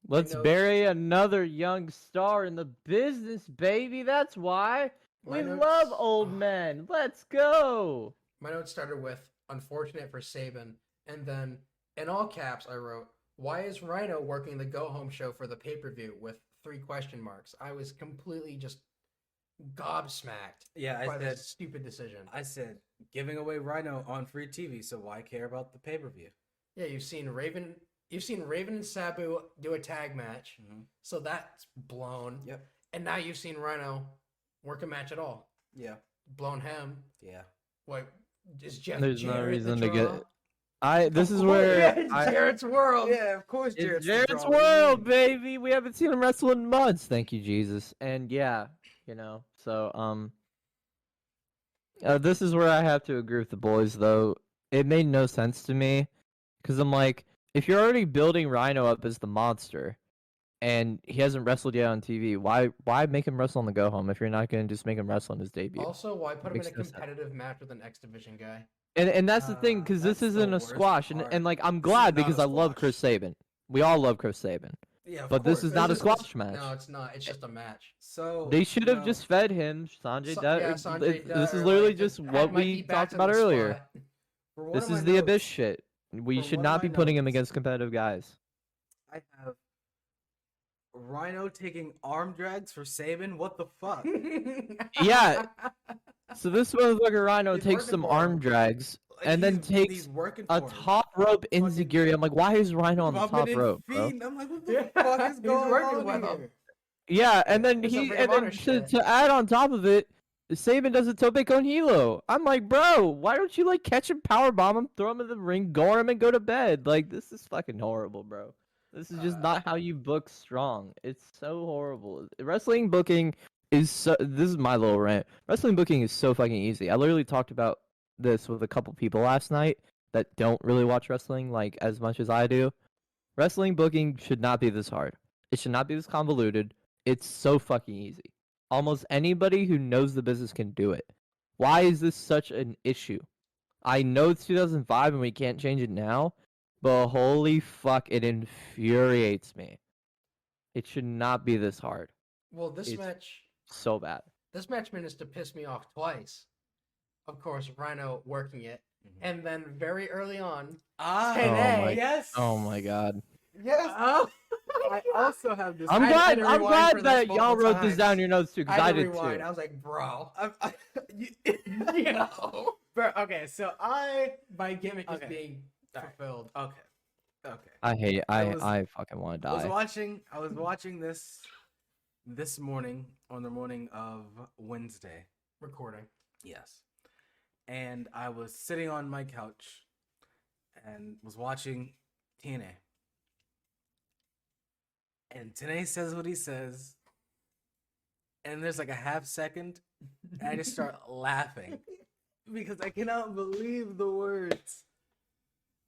Let's notes. bury another young star in the business, baby. That's why. My We notes- love old men. Let's go. My notes started with unfortunate for Sabin, and then in all caps I wrote, why is Rhino working the go-home show for the pay-per-view with 3 question marks? I was completely just gobsmacked Yeah, by I this said. stupid decision. I said giving away Rhino on free TV, so why care about the pay per view? Yeah, you've seen Raven and Sabu do a tag match, so that's blown. Yep. And now you've seen Rhino work a match at all. Yeah. Blown him. Yeah. What is Jeff? There's no Jarrett reason the to get. draw? This is Oh, where yeah, it's I- Jarrett's world. Yeah, of course. It's Jarrett's the Jarrett's draw. What do you world, mean? baby. We haven't seen him wrestle in months. Thank you, Jesus. And yeah, so this is where I have to agree with the boys, though. It made no sense to me, because I'm like, if you're already building Rhino up as the monster, and he hasn't wrestled yet on TV, why make him wrestle on the go home if you're not going to just make him wrestle in his debut? Also, why put him in a Makes no sense. competitive match with an X Division guy? And that's the thing, because this that's the isn't a worst squash, part. and like I'm This is glad not a because I love squash. Chris Sabin. We all love Chris Sabin. Yeah, of But this course. is not a This squash match. No, it's not. It's just a match. So They should have no. just fed him Sanjay Dutt. Yeah, This Sanjay Dutt, is or, literally like, just had what Mikey we back talked to the about earlier. spot. For one This of my is the abyss notes, shit. We For should one not of be my putting him notes- against competitive guys. I have Rhino taking arm drags for Sabin. What the fuck? Yeah. So this motherfucker Rhino He's takes working some for arm him. drags Like, and then he's takes working a for him. top rope Fucking enziguri. I'm like, why is Rhino on the Rubbing top in rope, bro? feet. I'm like, what the Yeah, fuck is he's going working on with him. here? Yeah, and then It's some Ring of Honor shit. to add on top of it, Saban does a tope con hilo. I'm like, bro, why don't you like catch him, powerbomb him, throw him in the ring, gore him, and go to bed? Like, this is fucking horrible, bro. This is just not how you book strong. It's so horrible. Wrestling booking is so. This is my little rant. Wrestling booking is so fucking easy. I literally talked about this with a couple people last night that don't really watch wrestling like as much as I do. Wrestling booking should not be this hard. It should not be this convoluted. It's so fucking easy. Almost anybody who knows the business can do it. Why is this such an issue? I know it's 2005 and we can't change it now, but holy fuck, it infuriates me. It should not be this hard. Well, this It's match so bad. This match managed to piss me off twice. Of course, Rhino working it, and then very early on, TNA. Yes. Oh my god. Yes. Oh, I also have this. I'm I had glad. to I'm rewind glad for this that y'all multiple wrote this times. down in your notes too, because I had to did rewind. too. I was like, bro, you know. Bro, okay, so my gimmick is Okay. being Alright. fulfilled. Okay. I hate. was- I fucking want to I was die. watching this morning on the morning of Wednesday. Recording. Yes. And I was sitting on my couch and was watching TNA. And TNA says what he says. And there's like a half second. And I just start laughing. Because I cannot believe the words.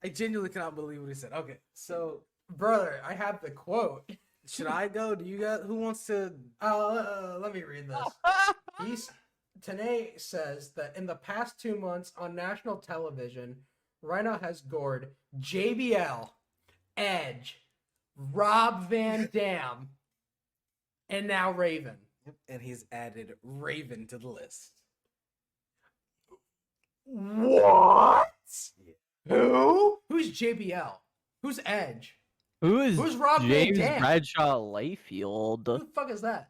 I genuinely cannot believe what he said. Okay, so Brother, I have the quote. should I go? Do you got who wants to? Let me read this. TNA says that in the past 2 months on national television, Rhino has gored JBL, Edge, Rob Van Dam, and now Raven. And he's added Raven to the list. What? Who? Who's JBL? Who's Edge? Who's Rob Van James Dam? Bradshaw Layfield? Who the fuck is that?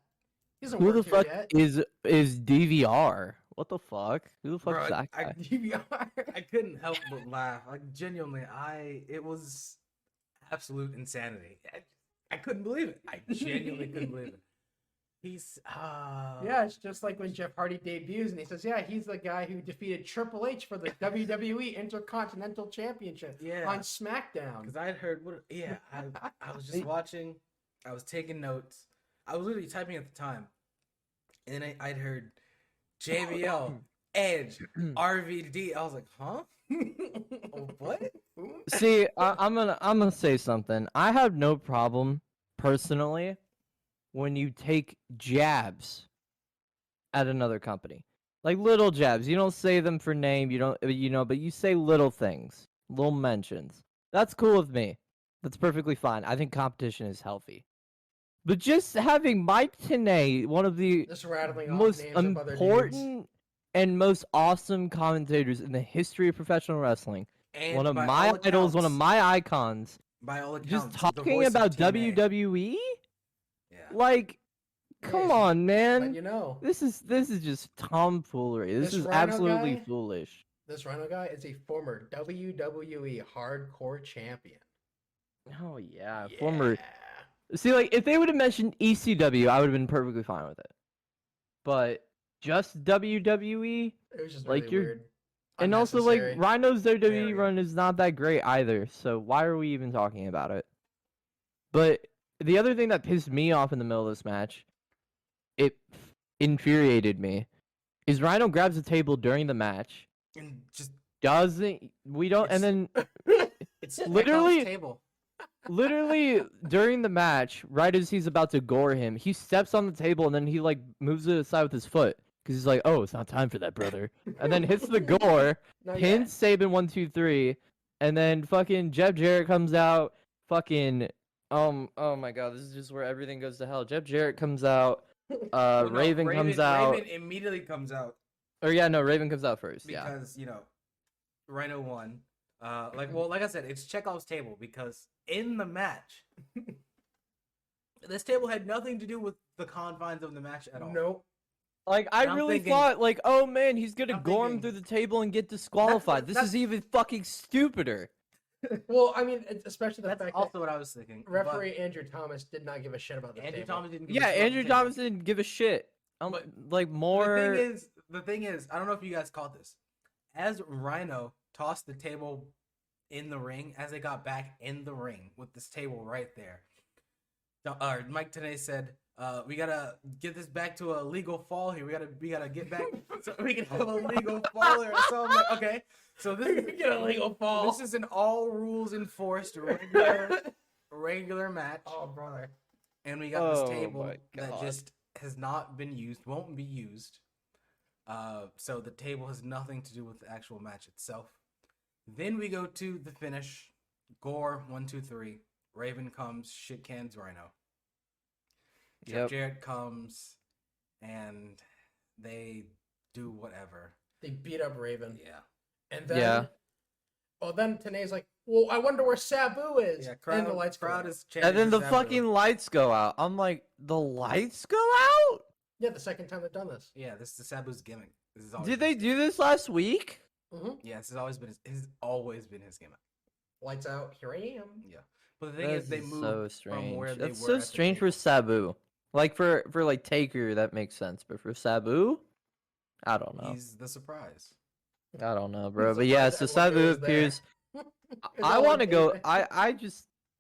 He doesn't Who work the here fuck yet. is DVR? What the fuck? Who the fuck Bro, is that guy? I couldn't help but laugh. Like genuinely, it was absolute insanity. I couldn't believe it. I genuinely couldn't believe it. He's Yeah, it's just like when Jeff Hardy debuts and he says, yeah, he's the guy who defeated Triple H for the WWE Intercontinental Championship Yeah. on SmackDown. because I had heard what. Yeah, I was just watching. I was taking notes. I was literally typing at the time, and then I'd heard JBL, Edge, RVD. I was like, huh? Oh, what? See, I'm gonna say something. I have no problem personally when you take jabs at another company, like little jabs. You don't say them for name. You don't, but you say little things, little mentions. That's cool with me. That's perfectly fine. I think competition is healthy. But just having Mike Tenay, one of the Just rattling off most names of other dudes. important and most awesome commentators in the history of professional wrestling, And one of by my all idols, one of accounts- my icons, by all accounts, just the talking voice of about TNA. WWE? Yeah. Like, come Yeah, on, But man. you know, This is just tomfoolery. This This is Rhino absolutely guy? foolish. this Rhino guy is a former WWE Hardcore Champion. Oh yeah, former. Yeah. See, like if they would have mentioned ECW, I would have been perfectly fine with it. But just WWE, It was just Like, really you're- weird. and also like Unnecessary. Rhino's WWE Very. run is not that great either. So why are we even talking about it? But the other thing that pissed me off in the middle of this match, it infuriated me, is Rhino grabs a table during the match, And just doesn't we don't, and then it's Literally- table. literally during the match, right as he's about to gore him, he steps on the table and then he like moves it aside with his foot because he's like, "Oh, it's not time for that, brother," and then hits the gore, Not pins Saban 1, 2, 3, and then fucking Jeff Jarrett comes out, fucking oh my god, this is just where everything goes to hell. Jeff Jarrett comes out, Well, no, Raven comes out, Raven immediately comes out or yeah, no, Raven comes out first, yeah. because Rhino won. Like I said, it's Chekhov's table because in the match, this table had nothing to do with the confines of the match at all. Nope. Like, I I'm really thinking- thought, like, oh man, he's gonna I'm gore him thinking- through the table and get disqualified. This is even fucking stupider. Well, I mean, especially the That's fact also what I was thinking. that referee Andrew Thomas did not give a shit about but the Andrew table. Thomas didn't. Give a Yeah, shit about the Andrew table. Thomas didn't give a shit. But Like, more. The thing is, the thing is, I don't know if you guys caught this. As Rhino tossed the table in the ring, as they got back in the ring with this table right there, Mike TNA said, "We gotta get this back to a legal fall here. We gotta get back so we can have a legal fall here." So I'm like, okay, so this is Get a legal fall. This is an all rules enforced regular match, Oh, brother. and we got this Oh table my that God. just has not been used, won't be used. So the table has nothing to do with the actual match itself. Then we go to the finish. Gore 1, 2, 3. Raven comes, shit cans Rhino. Yep. Jarrett comes, and they do whatever. They beat up Raven. Yeah. And then, Yeah. Well, then Tanae's like, well, I wonder where Sabu is. Yeah. And the lights go crowd out. is chanting And then for the Sabu. fucking lights go out. I'm like, the lights go out? Yeah, the second time they've done this. Yeah, this is Sabu's gimmick. This is always Did been they his do this last week? Mm-hmm. Yeah, this has always been his gimmick. Lights out. Here I am. Yeah. But the thing is, they moved so strange. from where they That's were so at the strange for table. Sabu. Like for like Taker, that makes sense, but for Sabu, I don't know. He's the surprise. I don't know, bro. I'm But yeah, surprised so everyone knew Sabu it was there. appears. It's I all want to on go. tape.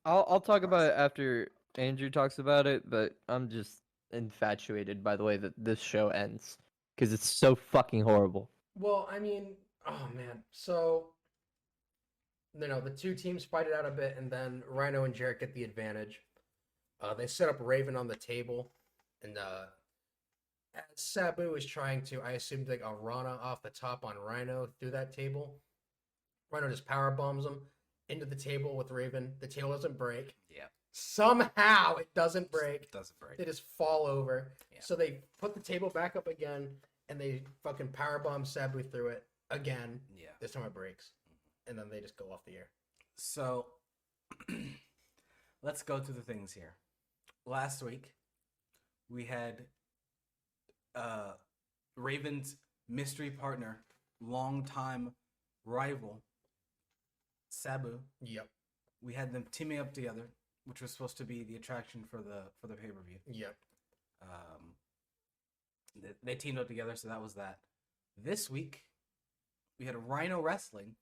I'll talk about it after Andrew talks about it. But I'm just infatuated by the way that this show ends because it's so fucking horrible. Well, I mean, oh man. So, the two teams fight it out a bit, and then Rhino and Jarrett get the advantage. They set up Raven on the table, and as Sabu is trying to, I assume, like a Rana off the top on Rhino through that table. Rhino just power bombs him into the table with Raven. The table doesn't break. Yeah. Somehow it doesn't break. Doesn't break. They just fall over. Yeah. So they put the table back up again, and they fucking powerbomb Sabu through it again. Yeah. This time it breaks, and then they just go off the air. So let's go through the things here. Last week we had Raven's mystery partner, longtime rival, Sabu. Yep. We had them teaming up together, which was supposed to be the attraction for the pay-per-view. Yep. They teamed up together, so that was that. This week we had a Rhino Wrestling,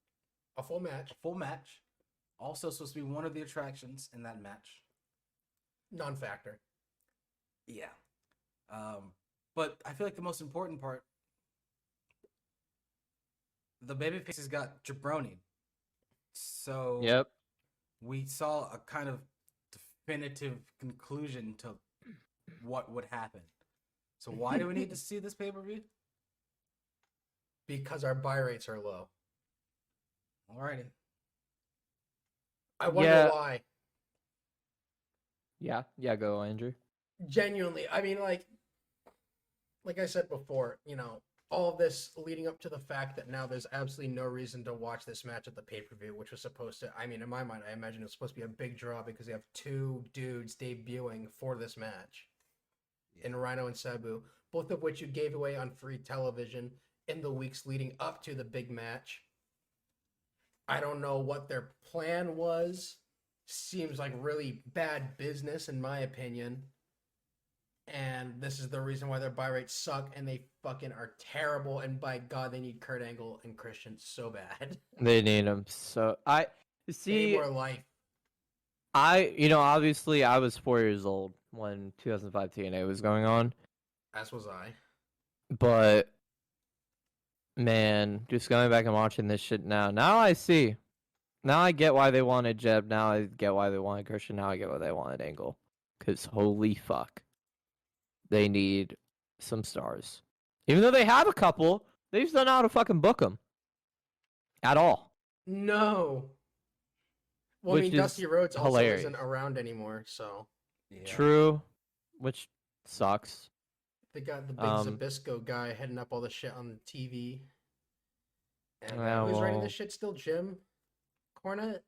A full match, a full match, also supposed to be one of the attractions in that match. non-factor. Yeah. But I feel like the most important part, the babyfaces got jabronied. So Yep. we saw a kind of definitive conclusion to what would happen. So why do we need to see this pay-per-view? Because our buy rates are low. Alrighty. I wonder Yeah. why. Yeah. Go, Andrew. Genuinely, I mean, like I said before, all of this leading up to the fact that now there's absolutely no reason to watch this match at the pay-per-view, which was supposed to, I mean, in my mind, I imagine it was supposed to be a big draw because they have two dudes debuting for this match in Rhino and Sabu, both of which you gave away on free television in the weeks leading up to the big match. I don't know what their plan was. Seems like really bad business, in my opinion. And this is the reason why their buy rates suck, and they fucking are terrible. And by God, they need Kurt Angle and Christian so bad. They need him. So I They need see. more life. Obviously, I was 4 years old when 2005 TNA was going on, As was I. but man, just going back and watching this shit now I see. Now I get why they wanted Jeb. Now I get why they wanted Christian. Now I get why they wanted Angle. Cause holy fuck, they need some stars. Even though they have a couple, they just don't know how to fucking book them at all. No. Well, Which I mean, is Dusty Rhodes also hilarious. isn't around anymore, so Yeah. True, which sucks. they got the big Zabisco guy heading up all the shit on the TV. And Yeah, who's writing well- this shit still? Jim Cornette?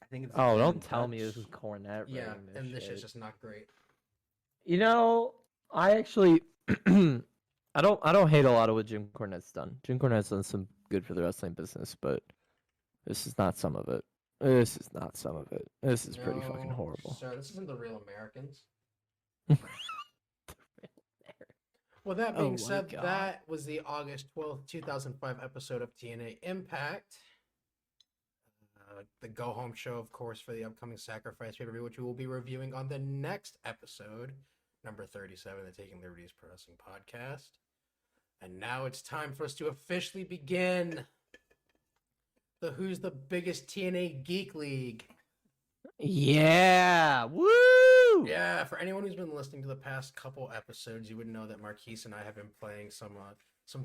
I think it's Oh, don't in tell me touch. this is Cornette. Yeah, writing this and this shit. shit's just not great. I actually, I don't hate a lot of what Jim Cornette's done. Jim Cornette's done some good for the wrestling business, but this is not some of it. This is not some of it. This is pretty fucking No, horrible. Sir, this isn't the Real Americans. Well, that Oh being my said, God. that was the August 12th, 2005 episode of TNA Impact. The go home show, of course, for the upcoming Sacrifice pay-per-view, which we will be reviewing on the next episode, number 37, the Taking Liberties Pro Wrestling Podcast. And now it's time for us to officially begin the Who's the Biggest TNA Geek League. Yeah. Woo! Yeah, for anyone who's been listening to the past couple episodes, you would know that Marquise and I have been playing some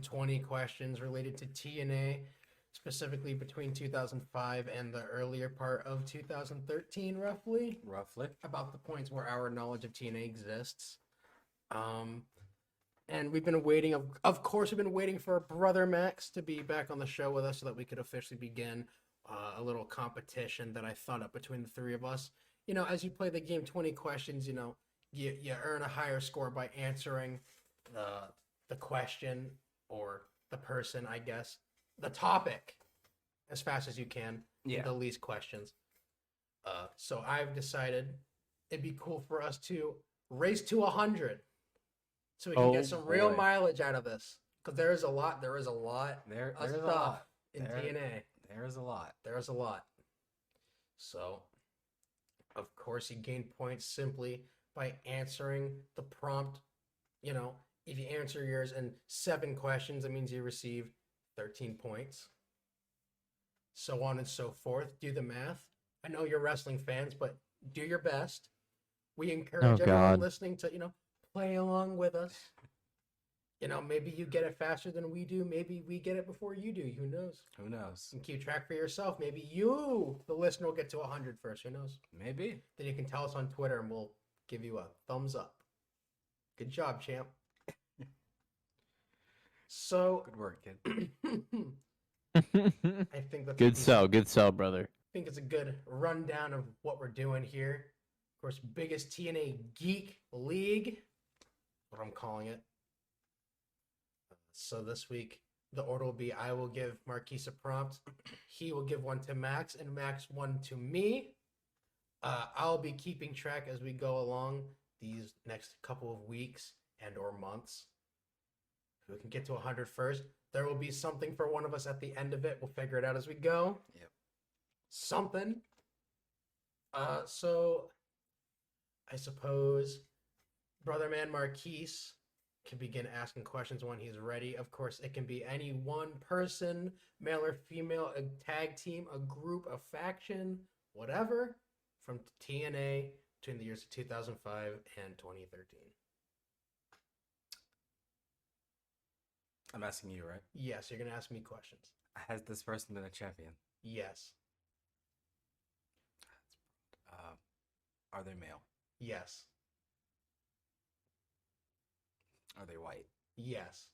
20 questions related to TNA, specifically between 2005 and the earlier part of 2013, roughly. Roughly. About the points where our knowledge of TNA exists. And we've been waiting, of course, we've been waiting for Brother Max to be back on the show with us so that we could officially begin a little competition that I thought up between the three of us. You know, as you play the game 20 questions, you know, you earn a higher score by answering the question or the person, I guess, the topic as fast as you can. Yeah. With the least questions. So I've decided it'd be cool for us to race to 100 so we can get some real boy. mileage out of this. Because there is a lot There's of a stuff lot. in There- TNA. There's a lot. There's a lot. So, of course, you gain points simply by answering the prompt. You know, if you answer yours in 7 questions, that means you receive 13 points. So on and so forth. Do the math. I know you're wrestling fans, but do your best. We encourage everyone God. listening to, you know, play along with us. You know, maybe you get it faster than we do. Maybe we get it before you do. Who knows? Who knows? And keep track for yourself. Maybe you, the listener, will get to 100 first. Who knows? Maybe. Then you can tell us on Twitter and we'll give you a thumbs up. Good job, champ. So, Good work, kid. I think that's Good sell, brother. I think it's a good rundown of what we're doing here. Of course, biggest TNA Geek League, what I'm calling it. So this week, the order will be I will give Marquise a prompt. He will give one to Max, and Max one to me. I'll be keeping track as we go along these next couple of weeks and or months. If we can get to 100 first, there will be something for one of us at the end of it. We'll figure it out as we go. Yep. Something. So I suppose Brother Man Marquise can begin asking questions when he's ready. Of course, it can be any one person, male or female, a tag team, a group, a faction, whatever, from TNA between the years of 2005 and 2013. I'm asking you, right? Yes, you're going to ask me questions. Has this person been a champion? Yes. Are they male? Yes. Are they white? Yes.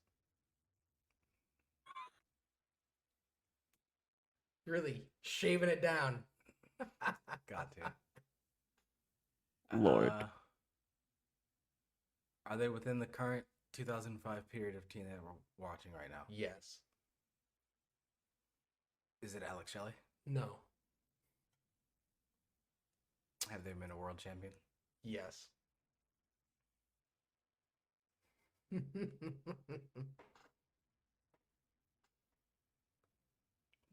You're really shaving it down. Got to. Lord. Are they within the current 2005 period of TNA that we're watching right now? Yes. Is it Alex Shelley? No. Have they been a world champion? Yes.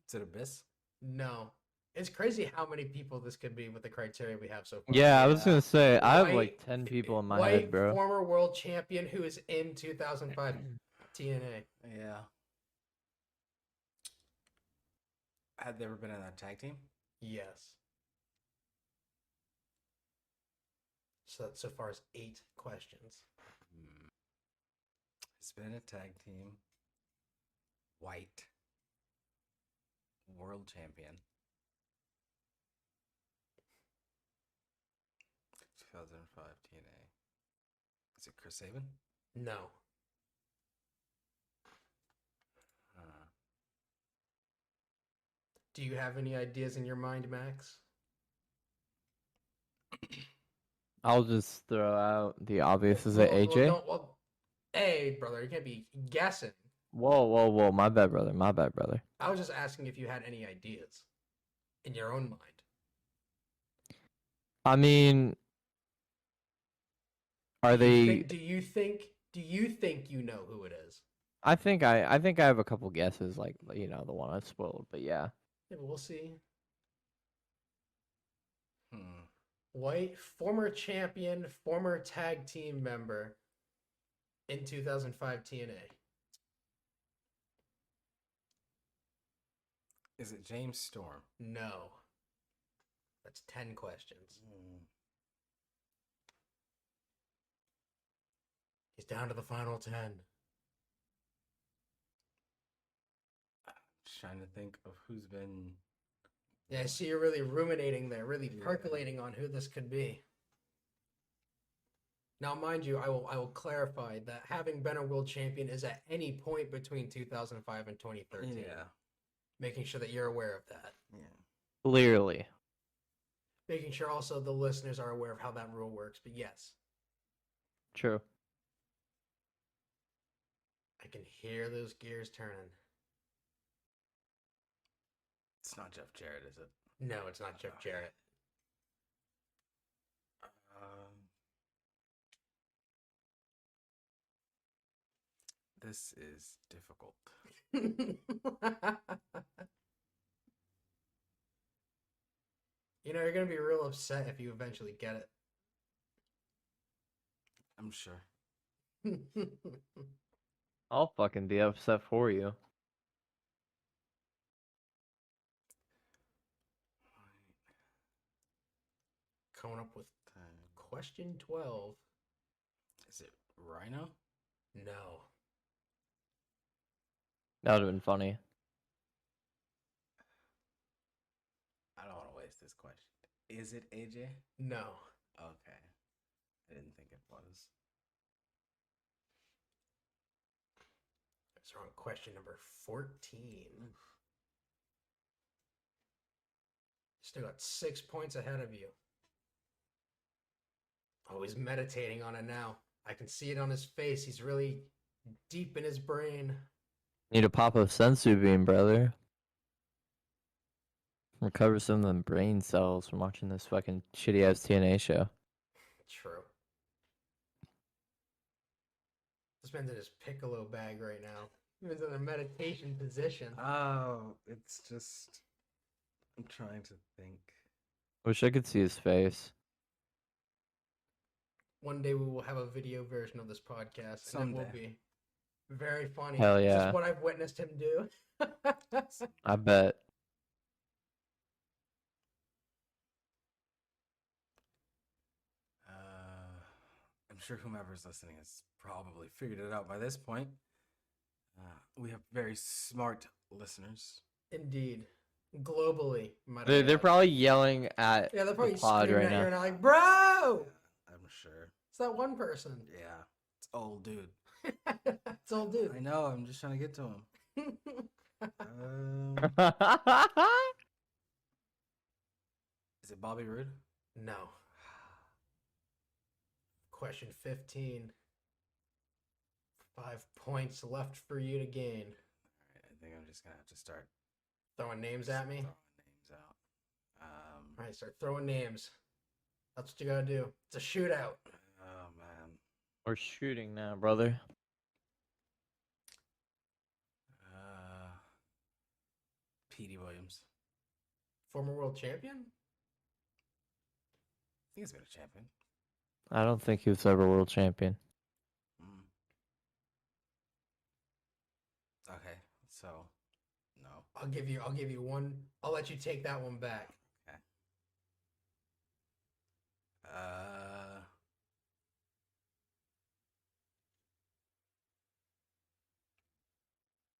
Is it Abyss? No. It's crazy how many people this could be with the criteria we have so far. Yeah, I was gonna say I have White- like 10 people in my White head, bro. former world champion who is in 2005 TNA. Yeah. Had they ever been in that tag team? Yes. So that's so far as 8 questions. It's been a tag team. White. World champion. 2005 TNA. Is it Chris Sabin? No. Do you have any ideas in your mind, Max? I'll just throw out the obvious. Is it AJ? Hey, brother, you can't be guessing. Whoa. My bad, brother. I was just asking if you had any ideas in your own mind. I mean, are they? Do you think Do you think you know who it is? I think I have a couple guesses, like the one I spoiled, but yeah. Yeah, but we'll see. Hmm. White, former champion, former tag team member in 2005 TNA. Is it James Storm? No. That's 10 questions. He's down to the final 10. Just trying to think of who's been. Yeah, I see you're really ruminating there, really percolating on who this could be. Now, mind you, I will clarify that having been a world champion is at any point between 2005 and 2013. Yeah. Making sure that you're aware of that. Yeah. Clearly. Making sure also the listeners are aware of how that rule works. But yes, True. I can hear those gears turning. It's not Jeff Jarrett, is it? No, it's not Jeff Jarrett. This is difficult. You know, you're going to be real upset if you eventually get it. I'm sure. I'll fucking be upset for you. Coming up with question 12. Is it Rhino? No. That would have been funny. I don't want to waste this question. Is it AJ? No. Okay. I didn't think it was. That's wrong. Question number 14. Still got 6 points ahead of you. Oh, he's meditating on it now. I can see it on his face. He's really deep in his brain. Need a pop of sensu bean, brother. Recover some of them brain cells from watching this fucking shitty ass TNA show. True. This man's in his piccolo bag right now. He's in a meditation position. Oh, it's just. I'm trying to think. Wish I could see his face. One day we will have a video version of this podcast, and it will Someday. be very funny. Hell yeah. Just what I've witnessed him do. I bet. I'm sure whomever's listening has probably figured it out by this point. We have very smart listeners. Indeed. Globally. might I They're add. probably yelling at Yeah, they're probably the pod screaming right at you now. and I'm like, bro! I'm sure. It's that one person. Yeah. It's old dude. It's old dude. I know. I'm just trying to get to him. Is it Bobby Roode? No. Question 15. 5 points left for you to gain. All right, I think I'm just gonna have to start Throwing names at me? throwing names out. All right, start throwing names. That's what you gotta do. It's a shootout. Oh man. We're shooting now, brother. Petey Williams. Former world champion? I think he's been a champion. I don't think he was ever world champion. Okay, so no. I'll give you one. I'll let you take that one back. Okay.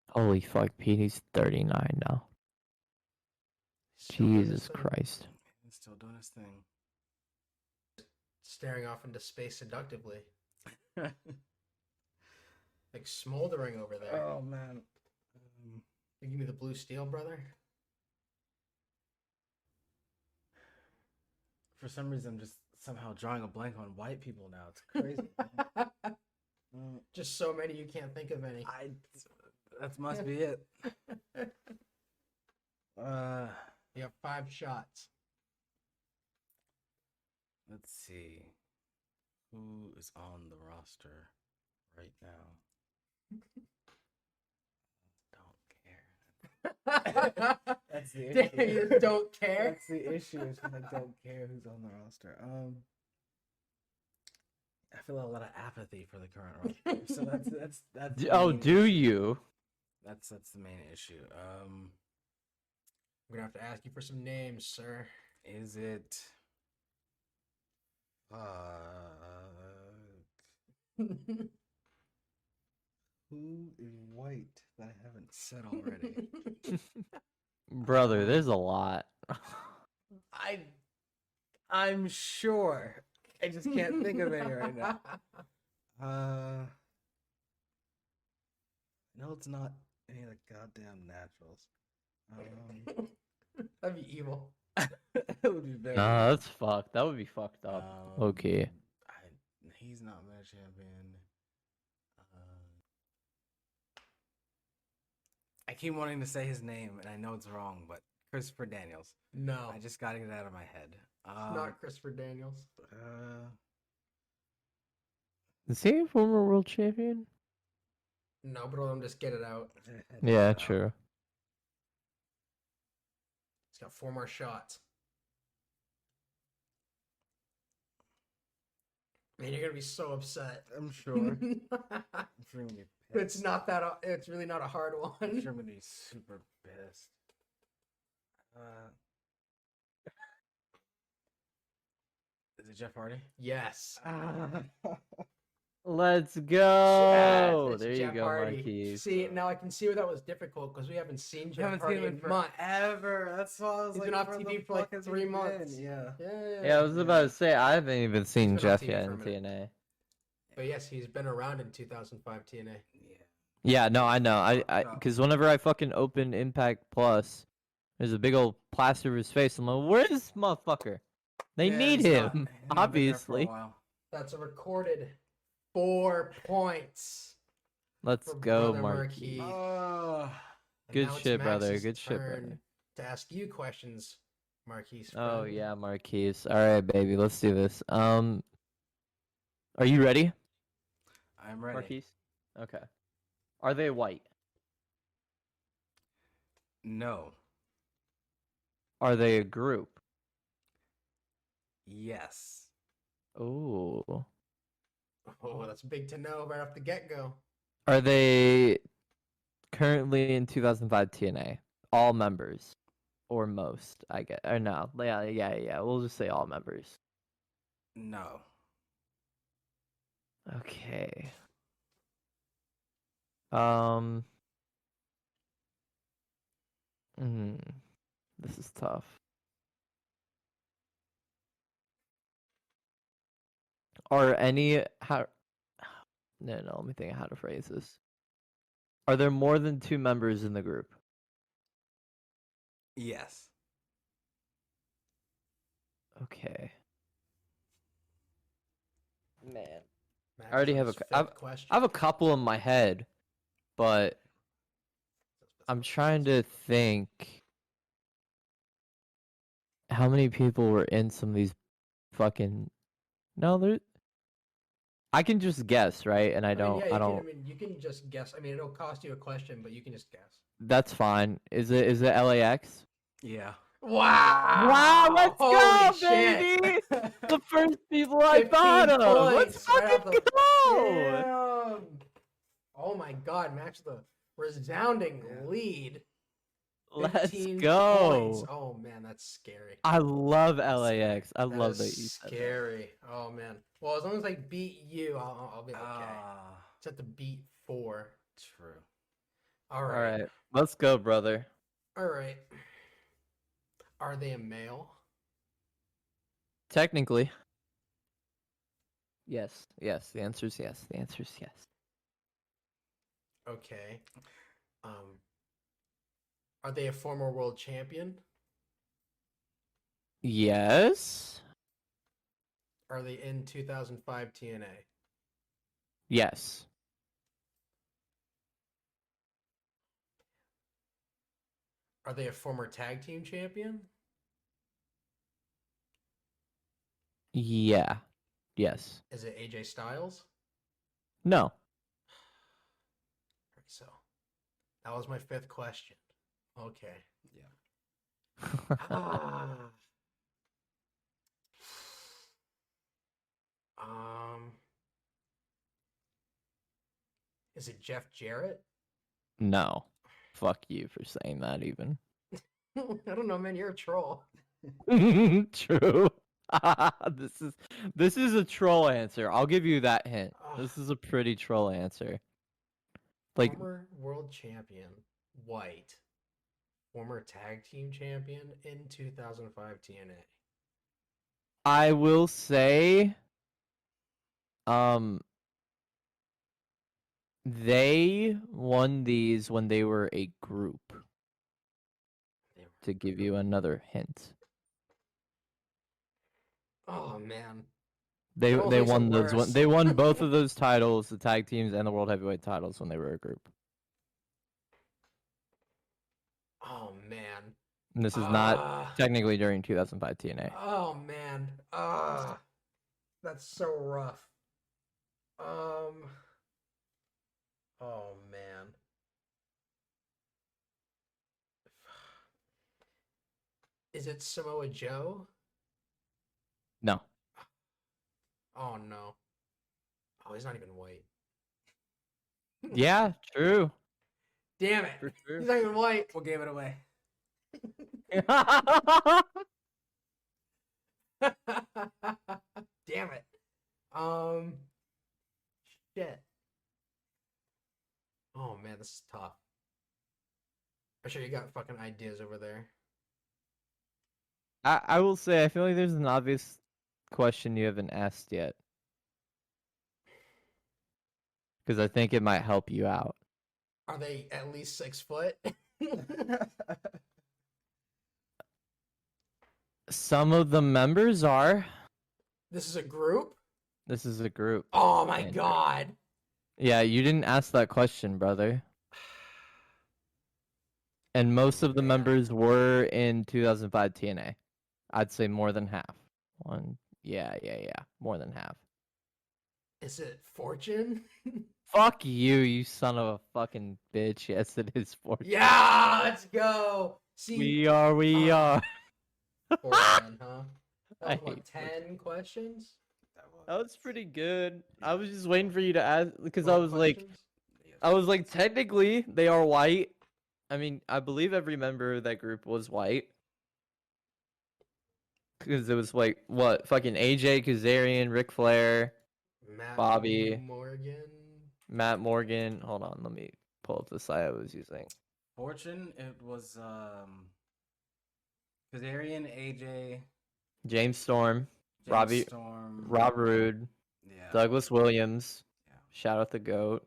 Holy fuck, Pete, he's 39 now. Still doing his Jesus thing. Christ. He's still doing his thing. Staring off into space seductively. Like smoldering over there. Oh man. You give me the blue steel, brother. For some reason, I'm just somehow drawing a blank on white people now. It's crazy. Just so many you can't think of any. That must be it. You have 5 shots. Let's see. Who is on the roster right now. Don't care. That's the issue. Damn, you just don't care. That's the issue. Is that I don't care who's on the roster. I feel a lot of apathy for the current roster. So that's. The Oh, main do issue. you? That's the main issue. I'm gonna have to ask you for some names, sir. Is it? Who is white that I haven't said already? Brother, there's a lot. I'm sure. I just can't think of any right now. No, it's not any of the goddamn naturals. That'd be evil. It would be very. Nah, that's fucked. That would be fucked up. Okay. He's not my champion. I keep wanting to say his name, and I know it's wrong, but Christopher Daniels. No, I just gotta get it out of my head. it's not Christopher Daniels. Is he a former world champion? No, but let him just get it out. Yeah, true. He's got 4 more shots. Man, you're gonna be so upset. I'm sure. I'm sure I'm gonna be pissed. It's not that. It's really not a hard I'm one. sure I'm gonna be super pissed. Is it Jeff Hardy? Yes. Let's go. It's There you Jeff go, Hardy. Marquise. See, now I can see where that was difficult because we haven't seen I Jeff haven't Hardy seen him in months. forever. That's why I was He's like, been off where TV the for like fuck has 3 he been? months. Yeah. Yeah, I was about to say I haven't even seen He's been on Jeff TV yet for a in minute. TNA. But yes, he's been around in 2005 TNA. Yeah. Yeah, no, I know. I Fucked up. because whenever I fucking open Impact Plus, there's a big old plaster of his face. I'm like, where's this motherfucker? They Yeah, need he's not- him, He's been there for a obviously. while. That's a recorded 4 points. Let's for go, Brother Marquis. Oh, And Good now it's shit, brother. Max's Good shit, brother. turn to ask you questions, Marquise. Oh friend. yeah, Marquise. All right, baby, let's do this. Are you ready, I'm ready. Marquise? Okay. Are they white? No. Are they a group? Yes. Oh. Oh, that's big to know right off the get go. Are they currently in 2005 TNA? All members, or most? I get. Or no? Yeah. We'll just say all members. No. Okay. This is tough. Are any how? No, let me think of how to phrase this. Are there more than 2 members in the group? Yes. Okay. Man, Max I already on have his a. fifth question. I have a couple in my head, but I'm trying to think how many people were in some of these fucking. No, there. I can just guess, right? And I don't. Yeah, I don't. you can just guess. I mean, it'll cost you a question, but you can just guess. That's fine. Is it LAX? Yeah. Wow! Wow, let's Holy go, shit. baby! The first people I 15 thought of. Let's points right fucking off the- go! Damn. Oh my god, Max with a resounding lead. Let's 15 go. points. Oh man, that's scary. I love LAX. I love is that you said that. scary. Oh man. Well, as long as I beat you, I'll be okay. Ah, Just have to beat 4. true. All All right. right, let's go, brother. All right. Are they a male? Technically. Yes. The answer is yes. Okay. Are they a former world champion? Yes. Are they in 2005 TNA? Yes. Are they a former tag team champion? Yeah. Yes. Is it AJ Styles? No. So that was my 5th question. Okay. Yeah. Ah. Um. Is it Jeff Jarrett? No. Fuck you for saying that even. I don't know, man. You're a troll. True. This is a troll answer. I'll give you that hint. This is a pretty troll answer. Like Former world champion, White. Former tag team champion in 2005 TNA. I will say they won these when they were a group. To give you another hint. Oh man. They That almost makes won it those worse. they won both of those titles, the tag teams and the world heavyweight titles when they were a group. Oh man. And this is not technically during 2005 TNA. Oh man. That's so rough. Oh man. Is it Samoa Joe? No. Oh no. Oh, he's not even white. Yeah, true. Damn it. For sure. He's not even white. We'll give it away. Damn it. Shit. Oh man, this is tough. I'm sure you got fucking ideas over there. I will say I feel like there's an obvious question you haven't asked yet. Because I think it might help you out. Are they at least 6 foot? Some of the members are. This is a group? This is a group. Oh my Andrew. god. Yeah, you didn't ask that question, brother. And most of the Man. members were in 2005 TNA. I'd say more than half. Yeah. More than half. Is it Fortune? Fuck you, you son of a fucking bitch. Yes, it is Fortune. Yeah, let's go. See, We are. Fortune, huh? That I was what, hate 10 questions? That was pretty good. I was just waiting for you to ask because 12 I was like, technically they are white. I mean, I believe every member of that group was white. Because it was like, what? Fucking AJ, Kazarian, Ric Flair, Matt Bobby. Morgan. Matt Morgan. Hold on, let me pull up the site I was using. Fortune, it was Kazarian, AJ, James Storm, James Robbie, Storm, Rob Roode, yeah, Douglas Williams. Yeah. Shout out the GOAT.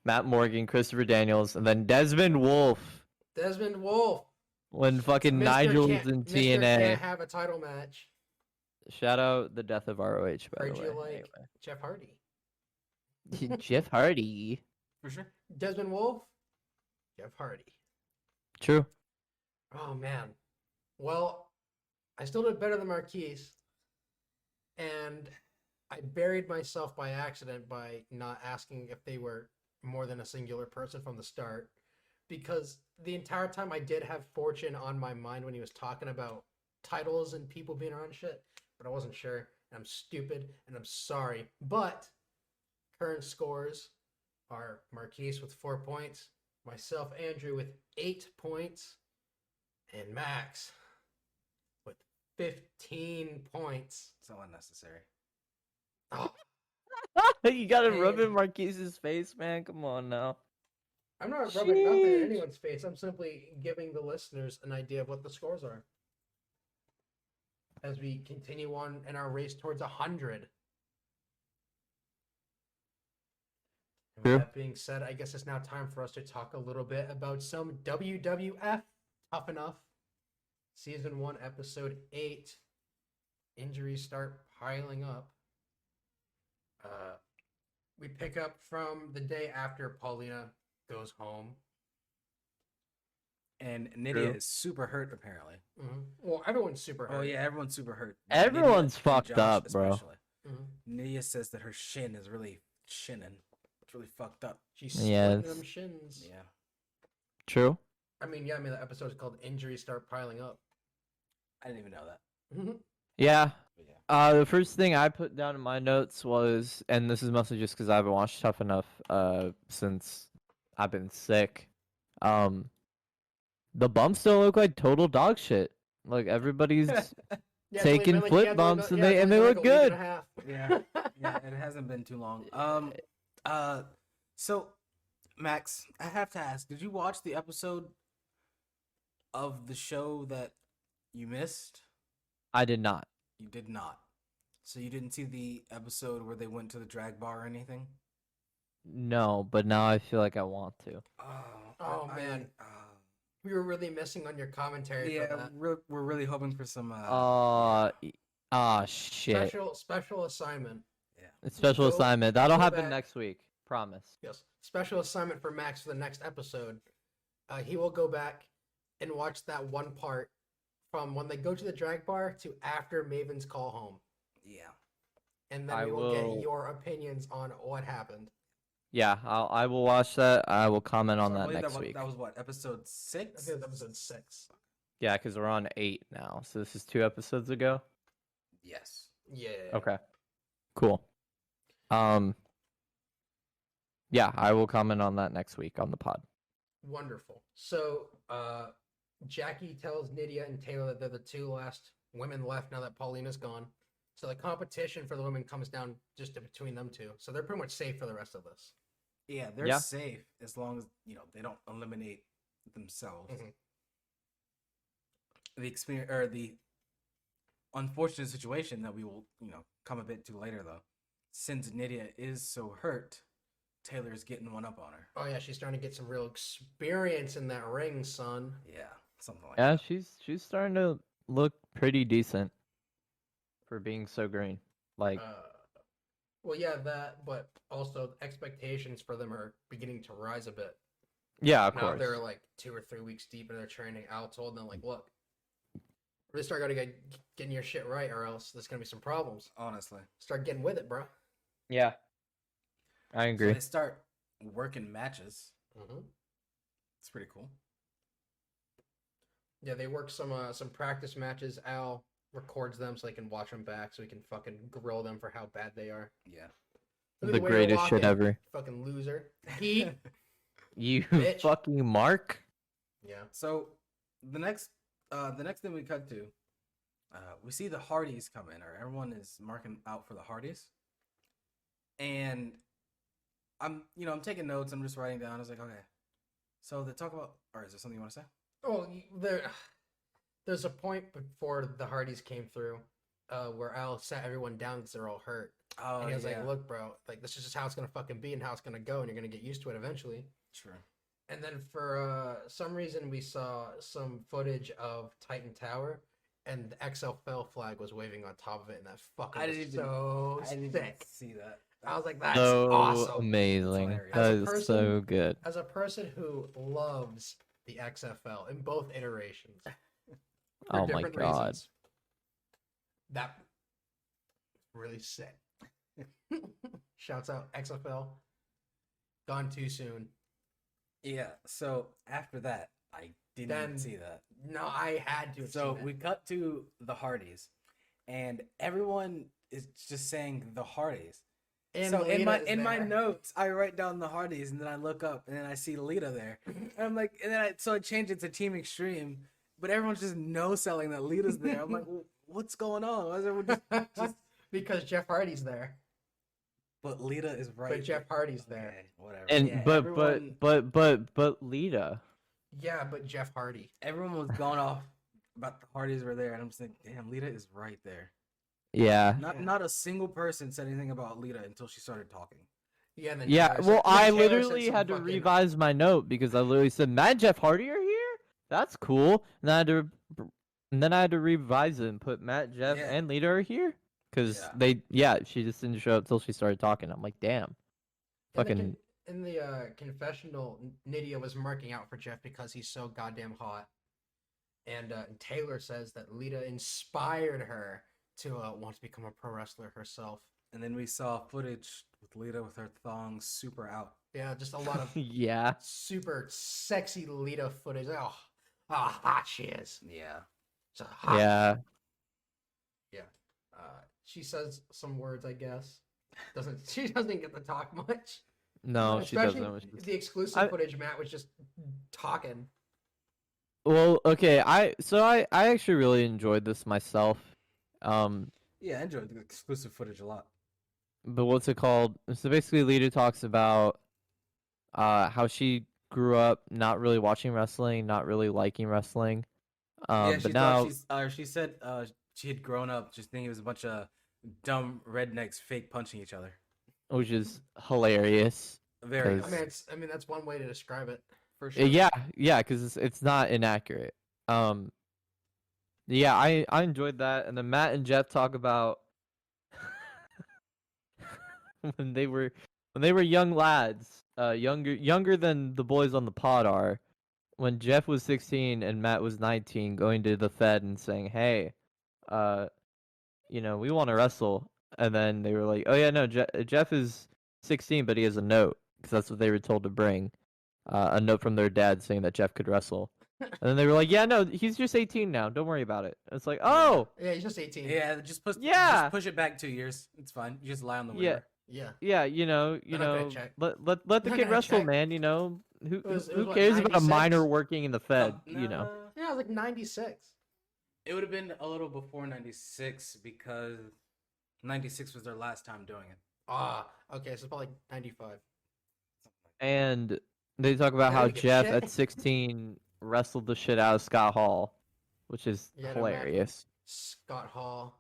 Matt Morgan, Christopher Daniels, and then Desmond Wolf. Desmond Wolf. When fucking Mr. Nigel was can't- in Mr. TNA. can't have a title match. Shout out the death of ROH, by Heard the you way. like Jeff Hardy. Anyway. Jeff Hardy. for sure. Desmond Wolf. Jeff Hardy. True. Oh man. Well, I still did better than Marquise. And I buried myself by accident by not asking if they were more than a singular person from the start. Because the entire time I did have Fortune on my mind when he was talking about titles and people being around shit. But I wasn't sure. And I'm stupid. And I'm sorry. But current scores are Marquise with 4 points. Myself, Andrew, with 8 points. And Max with 15 points. So unnecessary. Oh, You gotta rub Man. in Marquise's face, man. Come on now. I'm not rubbing nothing in Sheesh. anyone's face. I'm simply giving the listeners an idea of what the scores are. As we continue on in our race towards 100. And with True. that being said, I guess it's now time for us to talk a little bit about some WWF. Tough Enough. Season 1, Episode 8. Injuries start piling up. We pick up from the day after Paulina goes home. And Nydia True. is super hurt, apparently. Mm-hmm. Well, everyone's super hurt. Oh, yeah, everyone's super hurt. Everyone's Nydia and fucked Josh up, bro. especially. Mm-hmm. Nydia says that her shin is really shinning. It's really fucked up. She's Yeah, splitting them it's- shins. Yeah. True. I mean, the episode is called "Injuries Start Piling Up." I didn't even know that. Yeah. But yeah. The first thing I put down in my notes was, and this is mostly just because I haven't watched Tough Enough since I've been sick. The bumps don't look like total dog shit. Like everybody's Yeah, taking flip bumps and they look good. Yeah. Yeah, it hasn't been too long. So Max, I have to ask, did you watch the episode of the show that you missed? I did not. You did not. So you didn't see the episode where they went to the drag bar or anything? No, but now I feel like I want to. Oh, man. We were really missing on your commentary for yeah, that. we're really hoping for some. Shit. Special assignment. Yeah. It's special Go- assignment. That'll go happen back. next week. Promise. Yes. Special assignment for Max for the next episode. He will go back and watch that one part from when they go to the drag bar to after Maven's call home. Yeah. And then I we will will- get your opinions on what happened. Yeah, I will watch that. I will comment on So I that believe next that week. That was what, episode I 6? think it was episode 6. Yeah, because we're on 8 now. So this is 2 episodes ago. Yes. Yeah. Okay. Cool. Yeah, I will comment on that next week on the pod. Wonderful. So, Jackie tells Nydia and Taylor that they're the 2 last women left now that Paulina's gone. So the competition for the women comes down just between them 2. So they're pretty much safe for the rest of this. Yeah, they're Yeah. safe as long as, they don't eliminate themselves. Mhm. The experience or the unfortunate situation that we will, come a bit to later though. Since Nydia is so hurt, Taylor's getting one up on her. Oh yeah, she's starting to get some real experience in that ring, son. Yeah, something like Yeah, that. she's starting to look pretty decent for being so green. Like, Well, yeah, that, but also expectations for them are beginning to rise a bit. yeah, of Now course. they're like 2 or 3 weeks deep in their training. Al told them, like, look, really start getting your shit right, or else there's gonna be some problems. Honestly. Start getting with it, bro. Yeah, I So agree. they start working matches. Mm-hmm. It's pretty cool. Yeah, they work some practice matches. Al records them so they can watch them back, so he can fucking grill them for how bad they are. Yeah. Look at The way you're greatest shit walking, ever. Fucking loser. He. You Bitch. fucking Mark. Yeah. So the next thing we cut to, we see the Hardys come in, or everyone is marking out for the Hardys, and I'm taking notes. I'm just writing down. I was like, okay, so they talk about, or is there something you want to say? Oh, there's a point before the Hardys came through, where Al sat everyone down because they're all hurt, Oh, and he was yeah. like, "Look, bro, like this is just how it's gonna fucking be and how it's gonna go, and you're gonna get used to it eventually." True. And then for some reason, we saw some footage of Titan Tower, and the XFL flag was waving on top of it, and that fucking I was didn't so I didn't even sick. see that. I was like, that's So awesome. amazing. hilarious. That As a is so person- good. As a person who loves the XFL in both iterations, for Oh my different god. reasons, that really sick. Shouts out XFL. Gone too soon. Yeah. So after that, I didn't even Then- see that. No, I had to. Have So seen we that. cut to the Hardys, and everyone is just saying the Hardys. And So in Lita is my there. notes, I write down the Hardys, and then I look up, and then I see Lita there, and I'm like, and then I change it to Team Extreme, but everyone's just no selling that Lita's there. I'm like, well, what's going on? Why is everyone just because Jeff Hardy's there. But Lita is right. But Jeff Hardy's there. Okay, whatever. And Yeah, but everyone, but Lita. Yeah, but Jeff Hardy. everyone was going off about the Hardys were there, and I'm just thinking, damn, Lita is right there. Yeah. Not a single person said anything about Lita until she started talking. Yeah, and then Yeah, Taylor well, said- I then Taylor said literally some had to fucking- revise my note because I literally said, "Matt and Jeff Hardy are here. That's cool." And then I had to revise it and put Matt, Jeff, Yeah. and Lita are here because she just didn't show up until she started talking. I'm like, damn. Fucking In the confessional, Nydia was marking out for Jeff because he's so goddamn hot. And Taylor says that Lita inspired her to want to become a pro wrestler herself. And then we saw footage with Lita with her thong super out. Yeah, just a lot of Yeah. super sexy Lita footage. Oh, how hot she is. Yeah. She's hot. Yeah. Yeah. She says some words, I guess. She doesn't get to talk much. No, she Especially doesn't. Which is- the exclusive I- footage. Matt was just talking. Well, okay. I actually really enjoyed this myself. Yeah, I enjoyed the exclusive footage a lot. But what's it called? So basically, Lita talks about how she grew up not really watching wrestling, not really liking wrestling. Yeah, But now, she said she had grown up just thinking it was a bunch of dumb rednecks fake punching each other. which is hilarious. Very. Because- I mean, that's one way to describe it. For sure. Yeah, because it's not inaccurate. Yeah, I enjoyed that, and then Matt and Jeff talk about when they were young lads, younger than the boys on the pod are. When Jeff was 16 and Matt was 19, going to the Fed and saying, "Hey, we want to wrestle," and then they were like, "Oh yeah, no, Jeff is 16, but he has a note because that's what they were told to bring." A note from their dad saying that Jeff could wrestle. And then they were like, "Yeah, no, he's just 18 now. Don't worry about it." And it's like, "Oh, Yeah, he's just 18. Yeah, just push it back 2 years. It's fine. You just lie on the Yeah. waiver. Yeah. yeah, not gonna check. let the Not kid gonna wrestle, check. man. Who It was who what, cares about a 96? minor working in the Fed? Nah, Yeah, it was like 96. It would have been a little before 96 because 96 was their last time doing it. Okay, so it's probably 95. And they talk about how Don't give a Jeff shit. at 16 wrestled the shit out of Scott Hall, which is Yeah, no, hilarious. Scott Hall,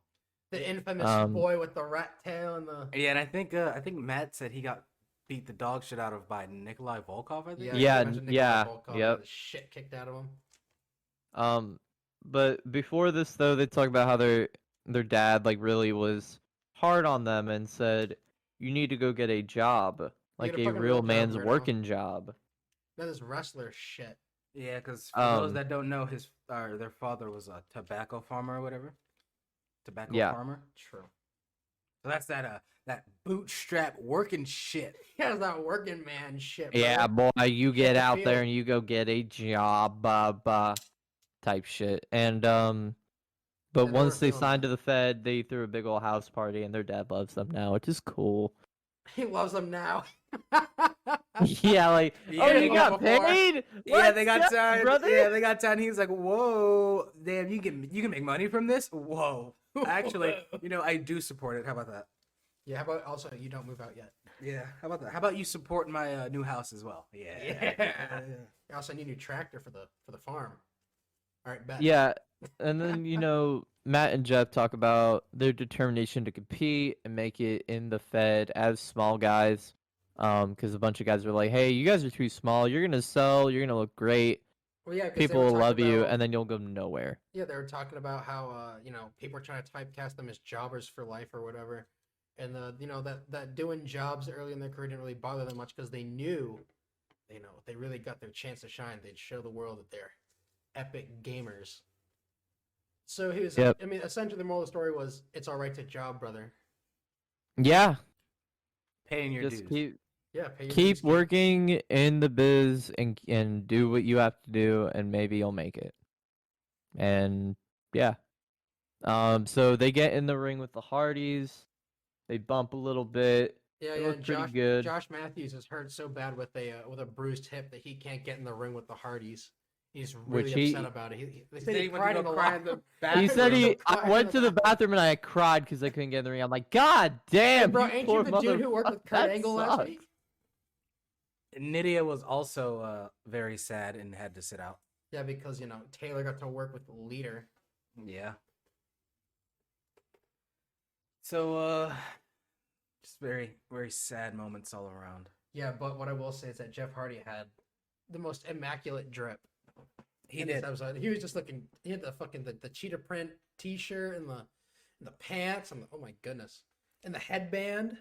the infamous Um, boy with the rat tail and the. Yeah, and I think Matt said he got beat the dog shit out of by Nikolai Volkov. I think. Yeah, Yeah, you mentioned Nikolai yeah, Volkov, yep. the shit kicked out of him. But before this though, they talk about how their dad like really was hard on them and said, "You need to go get a job, like get a a fucking real real job, man's Weirdo." working job." That is wrestler shit. Yeah, because for those Um, that don't know, their father was a tobacco farmer or whatever. Tobacco Yeah. farmer. True. So that's that bootstrap working shit. Yeah, that working man shit. Yeah, brother. boy, you get the out there field. and you go get a job, type shit. And but they once were they feeling signed that. to the Fed, they threw a big old house party, and their dad loves them now, which is cool. He loves them now. Yeah, like, Yeah, oh, they you got got before. paid? Yeah, Let's they got go, signed. brother. Yeah, they got signed. He was like, "Whoa, damn, you can make money from this? Whoa." Actually, I do support it. How about that? Yeah, how about also you don't move out yet? Yeah, how about that? How about you support my new house as well? Yeah. Yeah. I also need a new tractor for the farm. All right, bet. Yeah, and then Matt and Jeff talk about their determination to compete and make it in the Fed as small guys. Because a bunch of guys were like, "Hey, you guys are too small. You're gonna sell. You're gonna look great. Well, yeah, 'cause they People were will talking love you, about- and then you'll go nowhere." Yeah, they were talking about how people are trying to typecast them as jobbers for life or whatever, and that doing jobs early in their career didn't really bother them much because they knew, if they really got their chance to shine, they'd show the world that they're epic gamers. So he was. Yep. I mean, essentially, the moral of the story was, it's all right to job, brother. Yeah, Paying your just dues. Yeah, pay your keep dues, kid. working in the biz and do what you have to do, and maybe you'll make it. And yeah, so they get in the ring with the Hardys. They bump a little bit. Yeah, They yeah. look and pretty Josh, good. Josh Matthews is hurt so bad with a bruised hip that he can't get in the ring with the Hardys. He's really Which he- upset about it. They He said he went to cried go in the cry in locker. the He said bathroom. I went to the bathroom and I cried because I couldn't get in the ring. I'm like, God damn, Bro, you ain't poor you the dude who worked with motherfucker, Kurt that Angle last sucks." week? Nydia was also very sad and had to sit out. Yeah, because Taylor got to work with the leader. Yeah. So just very, very sad moments all around. Yeah, but what I will say is that Jeff Hardy had the most immaculate drip. He in this did. episode. He was just looking. He had the fucking the cheetah print T-shirt and the pants and oh my goodness, and the headband.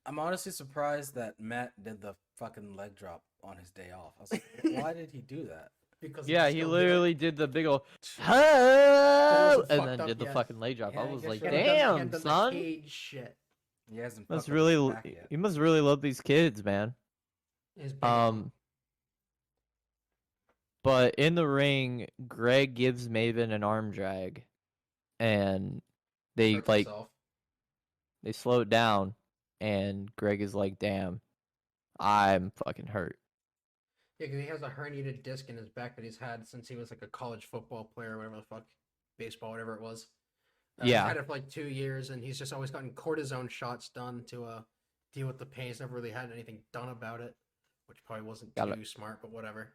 I'm honestly surprised that Matt did the fucking leg drop on his day off. I was like, why did he do that? Because Yeah, can he still do it. literally did the big old was "Ho!" and fucked then up, did the yeah. fucking leg drop. Yeah, I I was guess like, you're He hadn't done- he hadn't damn, done the son. cage shit. He hasn't. Must fucked up his really, back yet. you must really love these kids, man. His big But in the ring, Greg gives Maven an arm drag, and they hurts like himself. they slow it down, and Greg is like, "Damn, I'm fucking hurt." Yeah, because he has a herniated disc in his back that he's had since he was like a college football player, or whatever the fuck, baseball, whatever it was. Yeah. He's had it for like 2 years, and he's just always gotten cortisone shots done to deal with the pain. He's never really had anything done about it, which probably wasn't Got too it. smart, but whatever.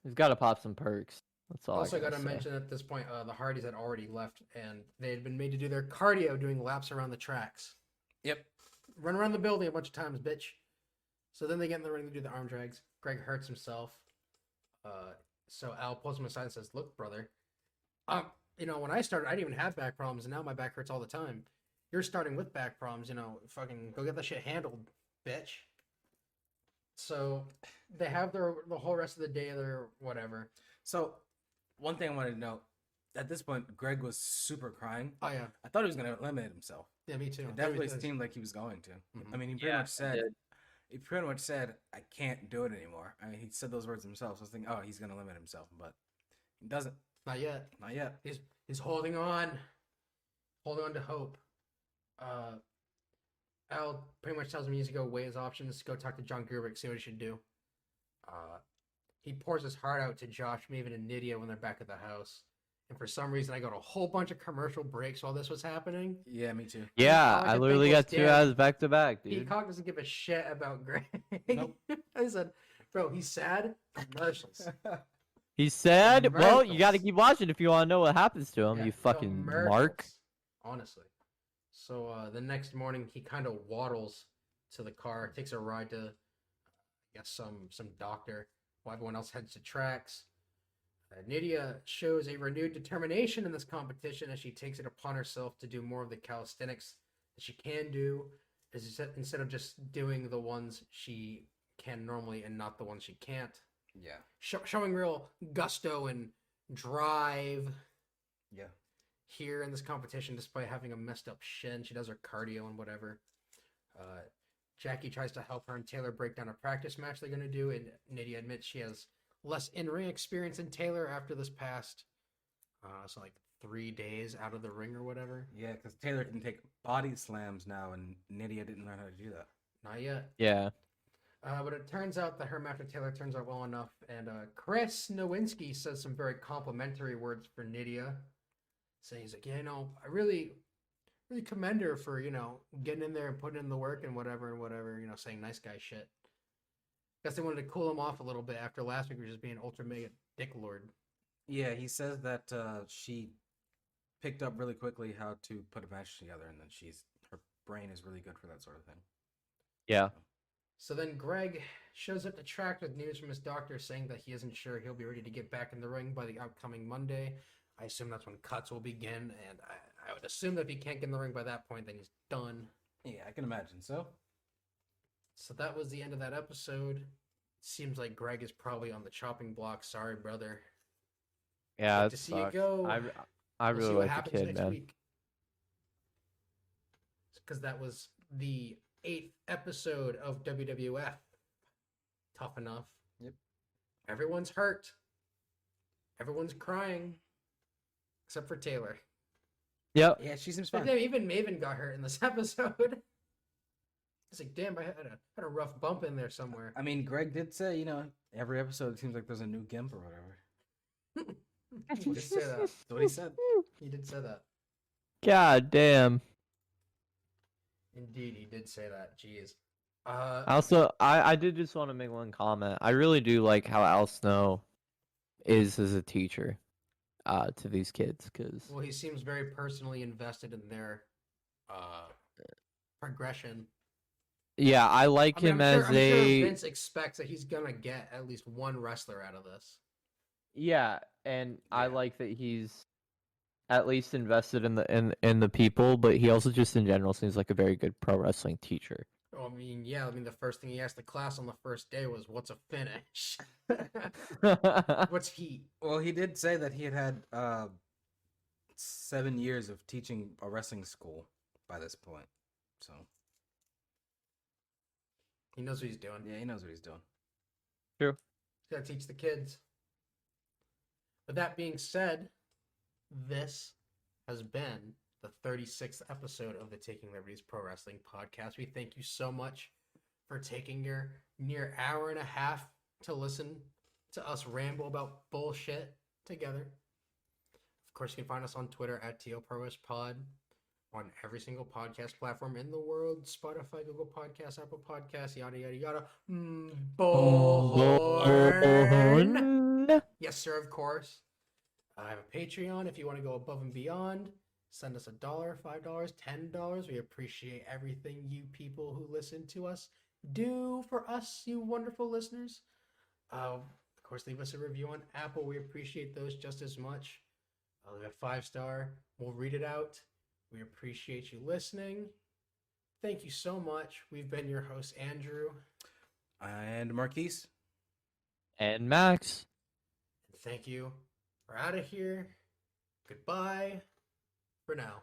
He's got to pop some perks. That's all. Also, I got gotta to say. mention at this point, the Hardys had already left, and they had been made to do their cardio doing laps around the tracks. Yep. Run around the building a bunch of times, bitch. So then they get in the ring to do the arm drags. Greg hurts himself. So Al pulls him aside and says, "Look, brother, when I started, I didn't even have back problems, and now my back hurts all the time. You're starting with back problems, fucking go get that shit handled, bitch." So they have the whole rest of the day there, whatever. So, one thing I wanted to note: at this point, Greg was super crying. Oh yeah, I thought he was gonna eliminate himself. yeah, me too. It definitely seemed like he was going to. Mhm. I mean, he pretty much said, "I can't do it anymore." I mean, he said those words himself. So I was thinking, oh, he's gonna limit himself, but he doesn't. Not yet. Not yet. He's holding on to hope. Al pretty much tells him he needs to go weigh his options, go talk to John Gerbic, see what he should do. He pours his heart out to Josh, Maven, and Nydia when they're back at the house. And for some reason, I got a whole bunch of commercial breaks while this was happening. Yeah, me too. Yeah, all I I could literally think was, got 2 damn, ads back to back, dude. Peacock doesn't give a shit about Greg. Nope. I said, bro, he's sad. Commercials. He's sad. Well, you got to Commercials. keep watching if you want to know what happens to him. Yeah, You fucking mark. commercials, honestly. So the next morning, he kind of waddles to the car, takes a ride to, I guess, some doctor, while everyone else heads to tracks. Nydia shows a renewed determination in this competition as she takes it upon herself to do more of the calisthenics that she can do, instead of just doing the ones she can normally and not the ones she can't. Yeah. Showing real gusto and drive Yeah. here in this competition, despite having a messed up shin. She does her cardio and whatever. Jackie tries to help her and Taylor break down a practice match they're going to do, and Nydia admits she has less in-ring experience than Taylor after this past, so like 3 days out of the ring or whatever. Yeah, because Taylor can take body slams now, and Nydia didn't learn how to do that. Not yet. Yeah. But it turns out that her match with Taylor turns out well enough, and Chris Nowinski says some very complimentary words for Nydia, saying he's like, yeah, I really commend her for, getting in there and putting in the work and whatever, saying nice guy shit. Guess they wanted to cool him off a little bit after last week, just being ultra mega dick lord. Yeah, he says that she picked up really quickly how to put a match together, and then her brain is really good for that sort of thing. Yeah. So then Greg shows up to track with news from his doctor saying that he isn't sure he'll be ready to get back in the ring by the upcoming Monday. I assume that's when cuts will begin, and I would assume that if he can't get in the ring by that point, then he's done. Yeah, I can imagine so. So that was the end of that episode. Seems like Greg is probably on the chopping block. Sorry, brother. Yeah, Like it to see you sucks. go. I We'll see really what like the happens kid, next man. week. Because that was the 8th episode of WWF. Tough enough. Yep. Everyone's hurt. Everyone's crying. Except for Taylor. Yep. Yeah, she seems But fine. damn, even Maven got hurt in this episode. It's like, damn, I had a rough bump in there somewhere. I mean, Greg did say, every episode it seems like there's a new gimp or whatever. He did say that. That's what he said. He did say that. God damn. Indeed, he did say that. Jeez. Also, I did just want to make one comment. I really do like how Al Snow is as a teacher to these kids, because Well, he seems very personally invested in their progression. yeah, I like I mean, him I'm as sure a Vince expects that he's gonna get at least one wrestler out of this. yeah, and I Yeah. like that he's at least invested in the people, but he also just in general seems like a very good pro wrestling teacher. Oh, the first thing he asked the class on the first day was, "What's a finish? What's heat?" Well, he did say that he had 7 years of teaching a wrestling school by this point. So He knows what he's doing. Yeah, he knows what he's doing. True. He's got to teach the kids. With that being said, this has been the 36th episode of the Taking Liberties Pro Wrestling podcast. We thank you so much for taking your near hour and a half to listen to us ramble about bullshit together. Of course, you can find us on Twitter at TOProWrestPod, on every single podcast platform in the world: Spotify, Google Podcasts, Apple Podcasts, yada, yada, yada. Bullhorn. Yes, sir, of course. I have a Patreon if you want to go above and beyond. Send us $1, $5, $10. We appreciate everything you people who listen to us do for us, you wonderful listeners. Of course, leave us a review on Apple. We appreciate those just as much. Leave a 5-star. We'll read it out. We appreciate you listening. Thank you so much. We've been your hosts, Andrew. And Marquise. And Max. Thank you. We're out of here. Goodbye for now.